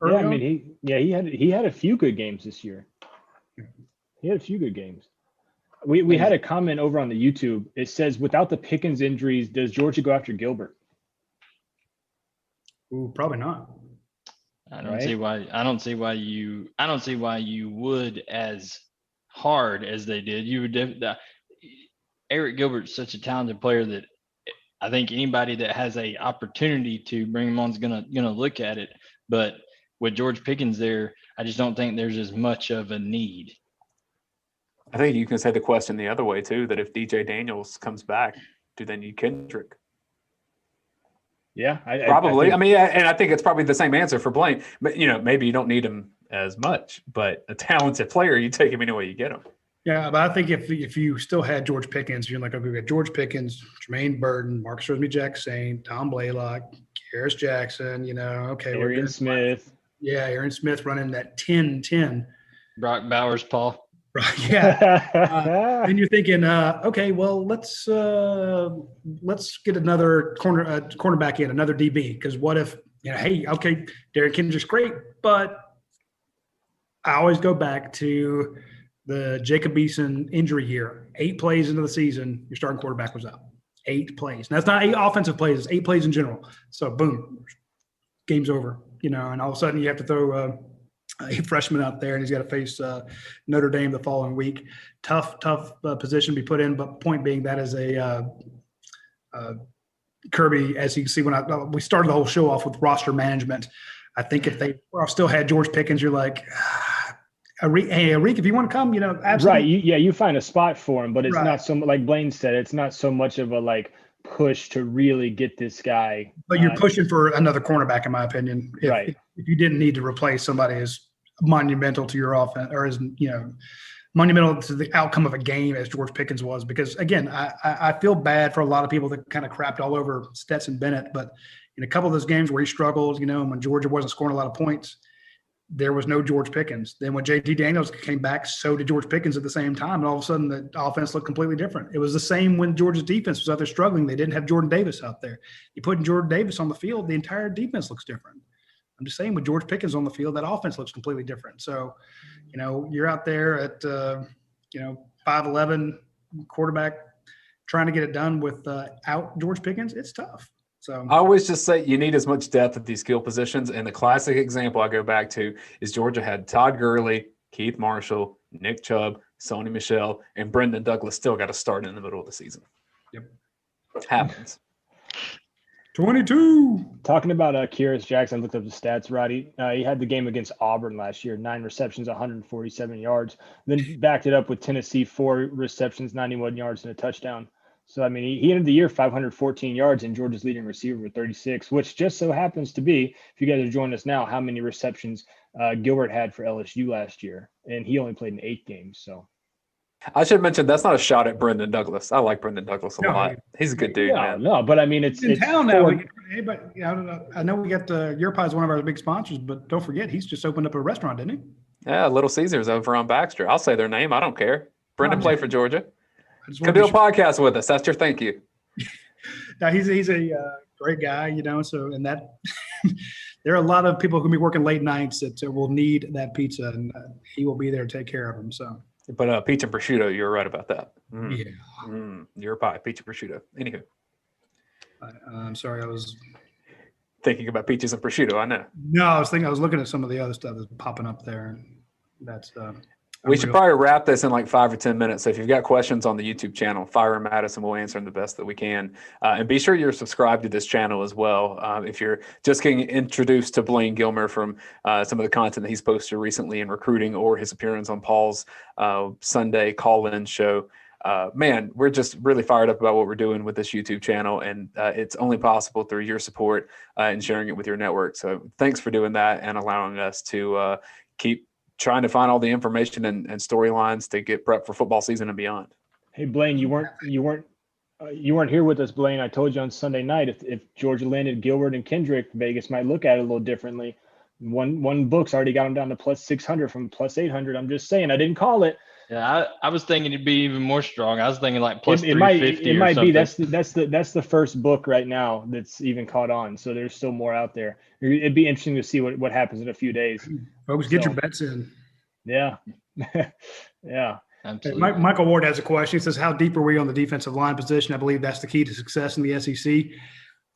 Yeah, I mean he had a few good games this year. He had a few good games. We had a comment over on the YouTube. It says, without the Pickens injuries, does Georgia go after Gilbert? Ooh, probably not. I don't see why you would as hard as they did. You would. Arik Gilbert's such a talented player that I think anybody that has a opportunity to bring him on is gonna look at it. But with George Pickens there, I just don't think there's as much of a need. I think you can say the question the other way too, that if DJ Daniels comes back, do they need Kendrick? Yeah, probably. I think it's probably the same answer for Blayne. But maybe you don't need him as much, but a talented player, you take him any way you get him. Yeah, but I think if you still had George Pickens, you're like, okay, we got George Pickens, Jermaine Burton, Marcus Rosemy-Jackson, Tom Blaylock, Kearis Jackson, okay. Aaron Smith. Yeah, Aaron Smith running that 10-10. Brock Bowers, Paul. Yeah. And you're thinking, okay, well, let's get another cornerback in, another DB, because what if, hey, okay, Derion Kendrick's great, but I always go back to the Jacob Beeson injury year, 8 plays into the season, your starting quarterback was out. 8 plays. And that's not 8 offensive plays, it's 8 plays in general. So boom, game's over. And all of a sudden you have to throw a freshman out there, and he's got to face Notre Dame the following week. Tough position to be put in. But point being, that is a Kirby, as you can see, when we started the whole show off with roster management. I think if they still had George Pickens, you're like, Arik, if you want to come, absolutely. Right. You find a spot for him, but it's not so like Blayne said, it's not so much of a push to really get this guy. But you're pushing for another cornerback, in my opinion. Right. If you didn't need to replace somebody as monumental to your offense, or as monumental to the outcome of a game as George Pickens was, because again, I feel bad for a lot of people that kind of crapped all over Stetson Bennett, but in a couple of those games where he struggled, and when Georgia wasn't scoring a lot of points, there was no George Pickens. Then when JT Daniels came back, so did George Pickens at the same time. And all of a sudden the offense looked completely different. It was the same when Georgia's defense was out there struggling. They didn't have Jordan Davis out there. You put Jordan Davis on the field, the entire defense looks different. I'm just saying, with George Pickens on the field, that offense looks completely different. So, you're out there at, 5'11" quarterback trying to get it done without George Pickens. It's tough. So I always just say you need as much depth at these skill positions. And the classic example I go back to is Georgia had Todd Gurley, Keith Marshall, Nick Chubb, Sony Michel, and Brendan Douglas still got to start in the middle of the season. Yep. It happens. 22. Talking about Kyrus Jackson, I looked up the stats, Roddy. He had the game against Auburn last year, 9 receptions, 147 yards. Then backed it up with Tennessee, 4 receptions, 91 yards, and a touchdown. So, I mean, he ended the year 514 yards, and Georgia's leading receiver with 36, which just so happens to be, if you guys are joining us now, how many receptions Gilbert had for LSU last year. And he only played in 8 games. So I should mention that's not a shot at Brendan Douglas. I like Brendan Douglas a lot. He's a good dude, man. No, but I mean, it's in town now. I know we got Your Pie's one of our big sponsors, but don't forget, he's just opened up a restaurant, didn't he? Yeah, Little Caesars over on Baxter. I'll say their name. I don't care. Brendan played for Georgia. Come do a podcast with us. That's your thank you. Now he's a great guy, So and that there are a lot of people who be working late nights that will need that pizza, and he will be there to take care of them. So, but pizza and prosciutto, you're right about that. Yeah, Your pie, pizza prosciutto. Anywho, I'm sorry, I was thinking about pizzas and prosciutto. I know. No, I was looking at some of the other stuff that's popping up there. That's we should probably wrap this in 5 or 10 minutes. So if you've got questions on the YouTube channel, fire them at us and we'll answer them the best that we can. And be sure you're subscribed to this channel as well. If you're just getting introduced to Blayne Gilmer from some of the content that he's posted recently in recruiting or his appearance on Paul's Sunday call-in show, man, we're just really fired up about what we're doing with this YouTube channel. And it's only possible through your support and sharing it with your network. So thanks for doing that and allowing us to keep trying to find all the information and storylines to get prep for football season and beyond. Hey, Blayne, you weren't here with us, Blayne. I told you on Sunday night, if Georgia landed Gilbert and Kendrick, Vegas might look at it a little differently. One book's already got them down to plus 600 from plus 800. I'm just saying, I didn't call it. Yeah, I was thinking it'd be even more strong. I was thinking plus 350. It might be. That's the first book right now that's even caught on. So there's still more out there. It'd be interesting to see what happens in a few days. Folks, get your bets in. Yeah, yeah. Absolutely. Michael Ward has a question. He says, "How deep are we on the defensive line position? I believe that's the key to success in the SEC."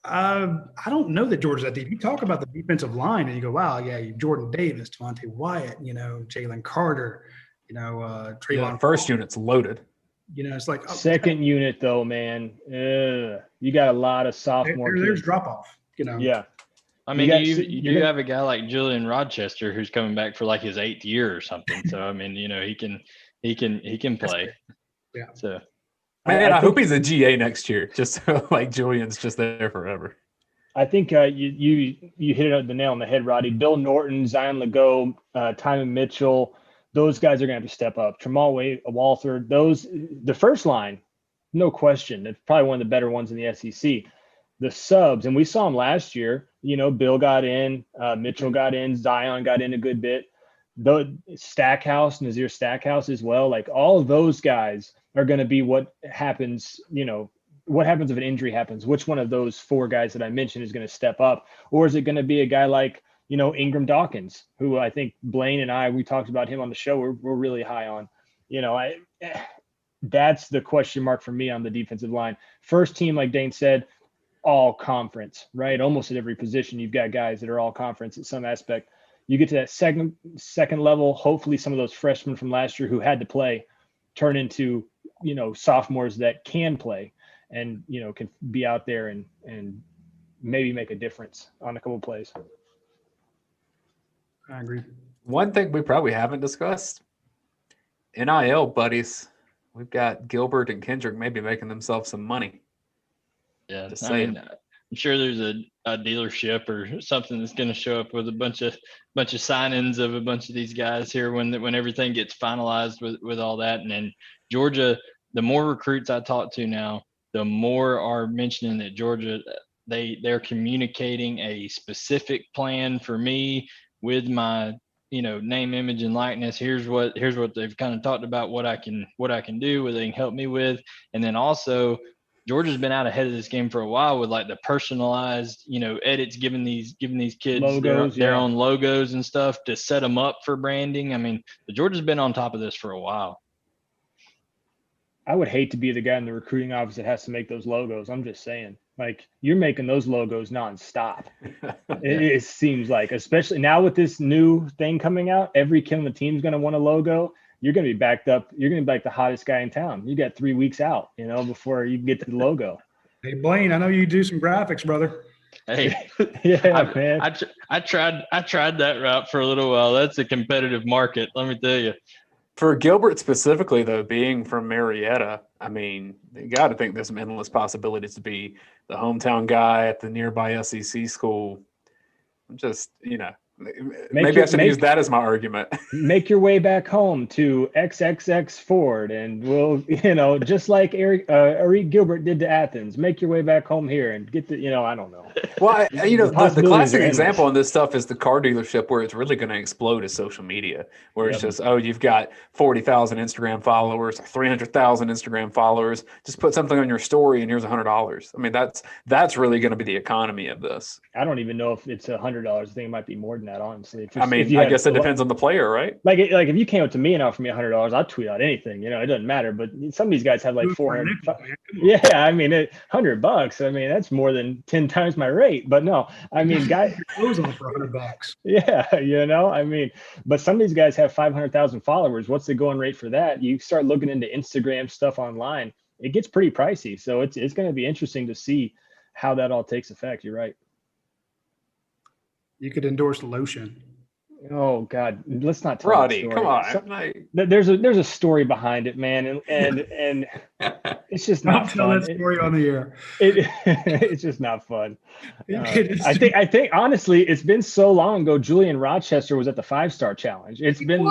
I don't know that Georgia's that deep. You talk about the defensive line, and you go, "Wow, yeah, Jordan Davis, Devontae Wyatt, Jalen Carter." Trayvon. First unit's loaded. It's like second unit though, man. You got a lot of sophomore. There's drop off. Yeah. I mean, you have a guy like Julian Rochester who's coming back for his 8th year or something. So I mean, he can play. Yeah. So. Man, I hope he's a GA next year, just so Julian's just there forever. I think you hit the nail on the head, Roddy. Bill Norton, Zion Legault, Tymon Mitchell. Those guys are going to have to step up. Tramal Walther, the first line, no question. It's probably one of the better ones in the SEC. The subs, and we saw them last year. Bill got in, Mitchell got in, Zion got in a good bit. The Stackhouse, Nazir Stackhouse as well. All of those guys are going to be what happens. What happens if an injury happens? Which one of those 4 guys that I mentioned is going to step up, or is it going to be a guy like Ingram Dawkins, who I think Blayne and we talked about him on the show. We're really high on. That's the question mark for me on the defensive line. First team, like Dayne said, all conference, right? Almost at every position, you've got guys that are all conference at some aspect. You get to that second level, hopefully some of those freshmen from last year who had to play turn into, sophomores that can play and, can be out there and maybe make a difference on a couple of plays. I agree. One thing we probably haven't discussed, NIL buddies. We've got Gilbert and Kendrick maybe making themselves some money. Yeah, Just I saying. mean, I'm sure there's a dealership or something that's going to show up with a bunch of sign-ins of a bunch of these guys here when everything gets finalized with all that. And then Georgia, the more recruits I talk to now, the more are mentioning that Georgia, they're communicating a specific plan for me with my name, image, and likeness. Here's what they've kind of talked about, what I can do, what they can help me with. And then also Georgia's been out ahead of this game for a while with like the personalized, edits, giving these kids logos, their own logos and stuff to set them up for branding. I mean, Georgia's been on top of this for a while. I would hate to be the guy in the recruiting office that has to make those logos. I'm just saying, like, you're making those logos nonstop. It seems like, especially now with this new thing coming out, every kid on the team's going to want a logo. You're going to be backed up. You're going to be like the hottest guy in town. You got 3 weeks out, before you get to the logo. Hey, Blayne, I know you do some graphics, brother. Hey, man. I tried that route for a little while. That's a competitive market, let me tell you. For Gilbert specifically, though, being from Marietta, I mean, you got to think there's some endless possibilities to be the hometown guy at the nearby SEC school. Just, maybe I should use that as my argument. Make your way back home to XXX Ford, and we'll, just like Arik Gilbert did to Athens, make your way back home here and get the, I don't know. Well, the classic example on this stuff is the car dealership where it's really going to explode is social media, where it's just, you've got 40,000 Instagram followers, 300,000 Instagram followers. Just put something on your story and here's $100. I mean, that's really going to be the economy of this. I don't even know if it's $100. I think it might be more than that, honestly. I guess it depends on the player, right? Like if you came up to me and offered me $100, I'd tweet out anything. It doesn't matter. But some of these guys have like 400. Yeah, I mean, $100. I mean, that's more than 10 times my rate. But no, I mean, guys, clothes on for $100. Yeah, I mean, but some of these guys have 500,000 followers. What's the going rate for that? You start looking into Instagram stuff online, it gets pretty pricey. So it's going to be interesting to see how that all takes effect. You're right. You could endorse lotion. Oh God, let's not tell Radi, come on. There's a story behind it, man, and it's just not fun. Don't tell that story on the air. It's just not fun. I think honestly, it's been so long ago. Julian Rochester was at the 5-star challenge. It's been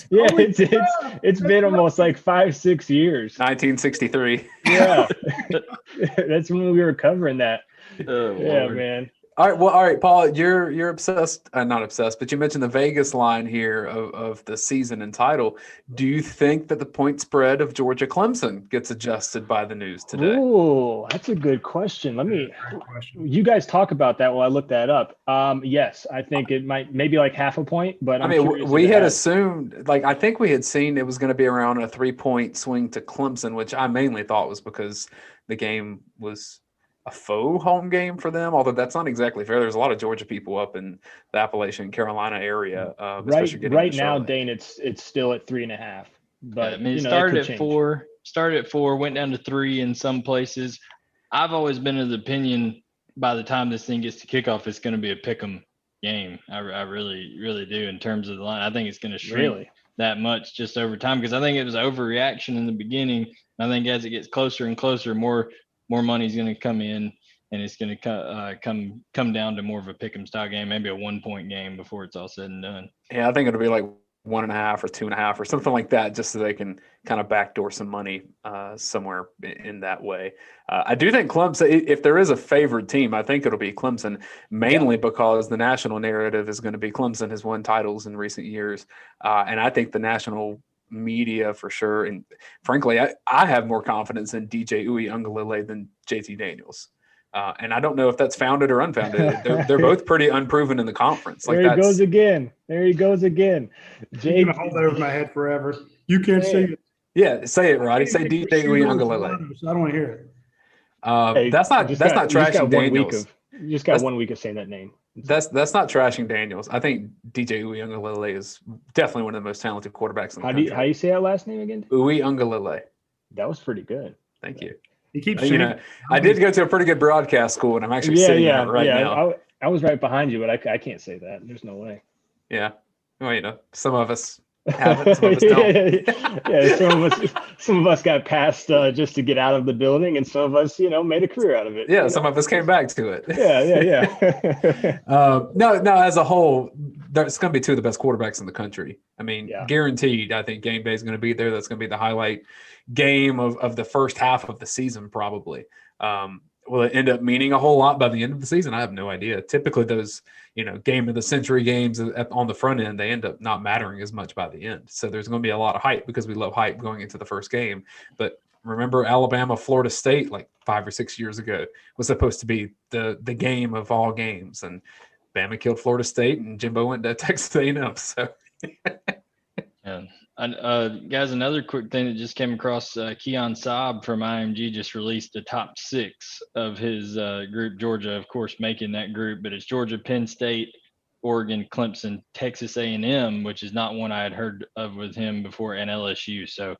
been almost like 5-6 years. 1963. Yeah, that's when we were covering that. Oh, yeah, Lord. man. All right, Paul, you're obsessed, not obsessed, but you mentioned the Vegas line here of the season and title. Do you think that the point spread of Georgia-Clemson gets adjusted by the news today? Oh, that's a good question. You guys talk about that while I look that up. Yes, I think it might maybe like half a point, but we had assumed, I think we had seen it was going to be around a 3-point swing to Clemson, which I mainly thought was because the game was a faux home game for them, although that's not exactly fair. There's a lot of Georgia people up in the Appalachian Carolina area. Right now, Dayne, it's still at 3.5. But it started at 4, went down to 3 in some places. I've always been of the opinion by the time this thing gets to kickoff, it's going to be a pick'em game. I really, really do in terms of the line. I think it's going to shrink that much just over time because I think it was overreaction in the beginning. I think as it gets closer and closer, more money is going to come in, and it's going to come down to more of a pick'em style game, maybe a 1-point game before it's all said and done. Yeah, I think it'll be like 1.5 or 2.5 or something like that, just so they can kind of backdoor some money somewhere in that way. I do think Clemson, if there is a favored team, I think it'll be Clemson, mainly because the national narrative is going to be Clemson has won titles in recent years, and I think the national media for sure. And frankly, I have more confidence in DJ Uiagalelei than JT Daniels. And I don't know if that's founded or unfounded. They're both pretty unproven in the conference. There he goes again. JT, I'm gonna hold that over my head forever. You can't say it. Yeah, say it, Roddy. Say DJ Uyunglele. So I don't want to hear it. Hey, That's not trashing Daniels. You just got 1 week of saying that name. That's not trashing Daniels. I think DJ Uyunglele is definitely one of the most talented quarterbacks in the country. How do you say that last name again? Uyunglele. That was pretty good. Thank you. He keeps I did go to a pretty good broadcast school, and I'm actually sitting in it right now. I was right behind you, but I can't say that. There's no way. Yeah. Well, some of us have it, some of us don't. Some of us got passed just to get out of the building, and some of us, made a career out of it. Yeah, some of us came back to it. Yeah. No. As a whole, it's going to be two of the best quarterbacks in the country. I mean, guaranteed. I think game day is going to be there. That's going to be the highlight game of the first half of the season, probably. Will it end up meaning a whole lot by the end of the season? I have no idea. Typically, those game of the century games on the front end, they end up not mattering as much by the end. So there's going to be a lot of hype because we love hype going into the first game. But remember, Alabama, Florida State, like 5 or 6 years ago, was supposed to be the game of all games, and Bama killed Florida State, and Jimbo went to Texas A&M. So. Yeah. Guys, another quick thing that just came across, Keon Saab from IMG just released the top 6 of his group. Georgia, of course, making that group, but it's Georgia, Penn State, Oregon, Clemson, Texas A&M, which is not one I had heard of with him before, and LSU. So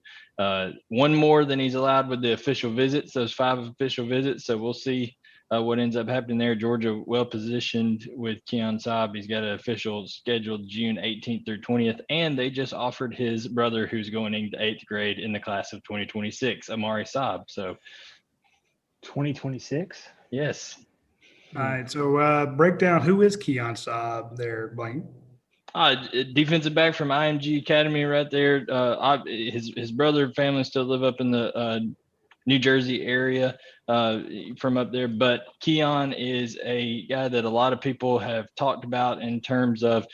one more than he's allowed with the official visits, those 5 official visits. So we'll see what ends up happening there. Georgia well positioned with Keon Saab. He's got an official scheduled June 18th through 20th, and they just offered his brother, who's going into 8th grade in the class of 2026, Maharry Saab. So 2026? Yes. All right. So break down, who is Keon Saab there, Blayne? Defensive back from IMG Academy right there. His brother and family still live up in the New Jersey area from up there, but Keon is a guy that a lot of people have talked about in terms of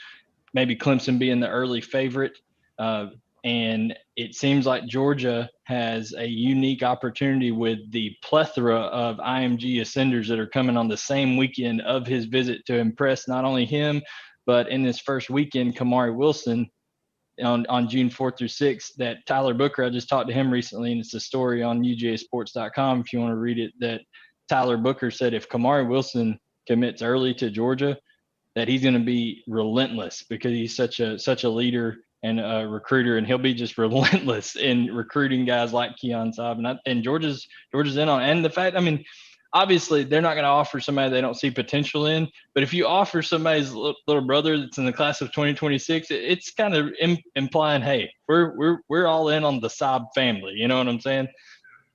maybe Clemson being the early favorite, and it seems like Georgia has a unique opportunity with the plethora of IMG ascenders that are coming on the same weekend of his visit to impress not only him, but in this first weekend, Kamari Wilson on June 4th through 6th, that Tyler Booker, I just talked to him recently, and it's a story on UGAsports.com if you want to read it, that Tyler Booker said if Kamari Wilson commits early to Georgia, that he's going to be relentless because he's such a leader and a recruiter, and he'll be just relentless in recruiting guys like Keon Saab. And Georgia's in on it. And the fact, I mean, obviously, they're not going to offer somebody they don't see potential in. But if you offer somebody's little brother that's in the class of 2026, it's kind of implying, hey, we're all in on the Saab family. You know what I'm saying?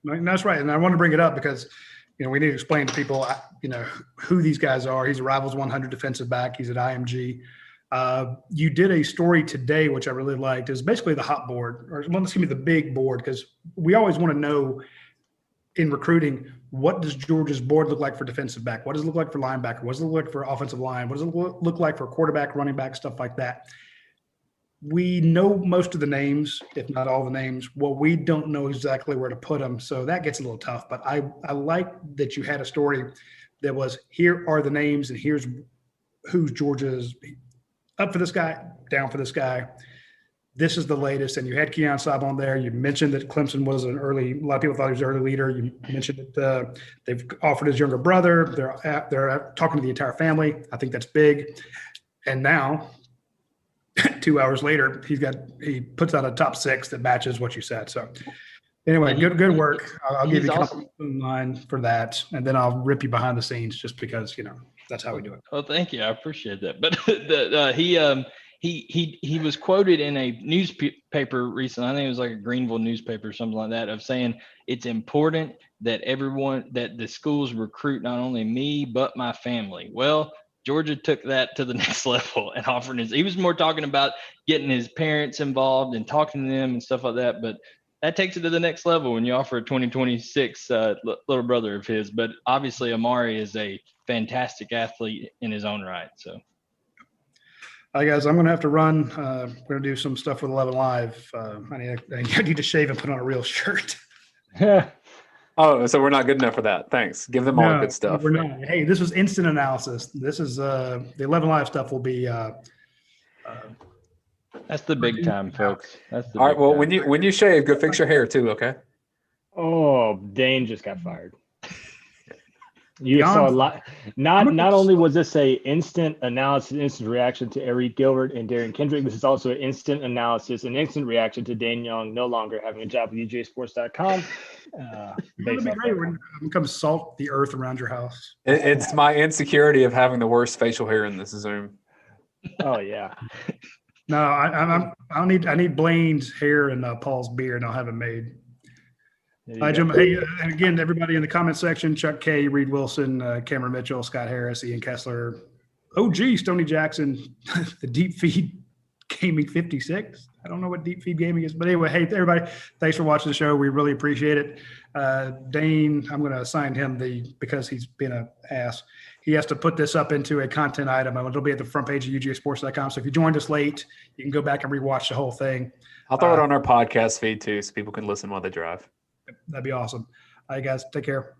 That's right. And I want to bring it up because, we need to explain to people, who these guys are. He's a Rivals 100 defensive back. He's at IMG. You did a story today, which I really liked. It was basically the hot board, or the big board, because we always want to know in recruiting, what does Georgia's board look like for defensive back? What does it look like for linebacker? What does it look like for offensive line? What does it look like for quarterback, running back, stuff like that? We know most of the names, if not all the names. What we don't know exactly where to put them. So that gets a little tough. But I like that you had a story that was, here are the names and here's who's Georgia's up for this guy, down for this guy. This is the latest, and you had Keon Saab on there. You mentioned that Clemson was a lot of people thought he was an early leader. You mentioned that they've offered his younger brother. They're talking to the entire family. I think that's big. And now, 2 hours later, he puts out a top 6 that matches what you said. So anyway, good work. I'll give you a compliment line for that, and then I'll rip you behind the scenes just because that's how we do it. Well, thank you. I appreciate that. But he was quoted in a newspaper recently, I think it was like a Greenville newspaper or something like that, of saying it's important that the schools recruit not only me, but my family. Well, Georgia took that to the next level and offered he was more talking about getting his parents involved and talking to them and stuff like that. But that takes it to the next level when you offer a 2026 little brother of his. But obviously, Maharry is a fantastic athlete in his own right. So. All right, guys, I'm going to have to run. We're going to do some stuff with 11 Live. I need to shave and put on a real shirt. Oh, so we're not good enough for that. Thanks. Give them all the good stuff. We're not. Hey, this was instant analysis. This is the 11 Live stuff will be That's the big time, folks. That's the All right. big Well, time. when you shave, go fix your hair too. Okay. Oh, Dayne just got fired. You Beyond saw a fire. lot. I'm Not gonna only was this a instant analysis, instant reaction to Arik Gilbert and Derion Kendrick, this is also an instant analysis, an instant reaction to Dayne Young no longer having a job with UGAsports.com. It'll be great when it comes salt the earth around your house. It's my insecurity of having the worst facial hair in this Zoom. Oh yeah. No, I need Blaine's hair and Paul's beard, and I'll have it made. Jim, hey, and again, everybody in the comment section: Chuck K, Reed Wilson, Cameron Mitchell, Scott Harris, Ian Kessler, OG Stoney Jackson, the Deep Feed Gaming 56. I don't know what Deep Feed Gaming is, but anyway, hey, everybody, thanks for watching the show. We really appreciate it. Dayne, I'm going to assign him because he's been an ass. He has to put this up into a content item. It'll be at the front page of UGAsports.com. So if you joined us late, you can go back and rewatch the whole thing. I'll throw it on our podcast feed too, so people can listen while they drive. That'd be awesome. All right, guys, take care.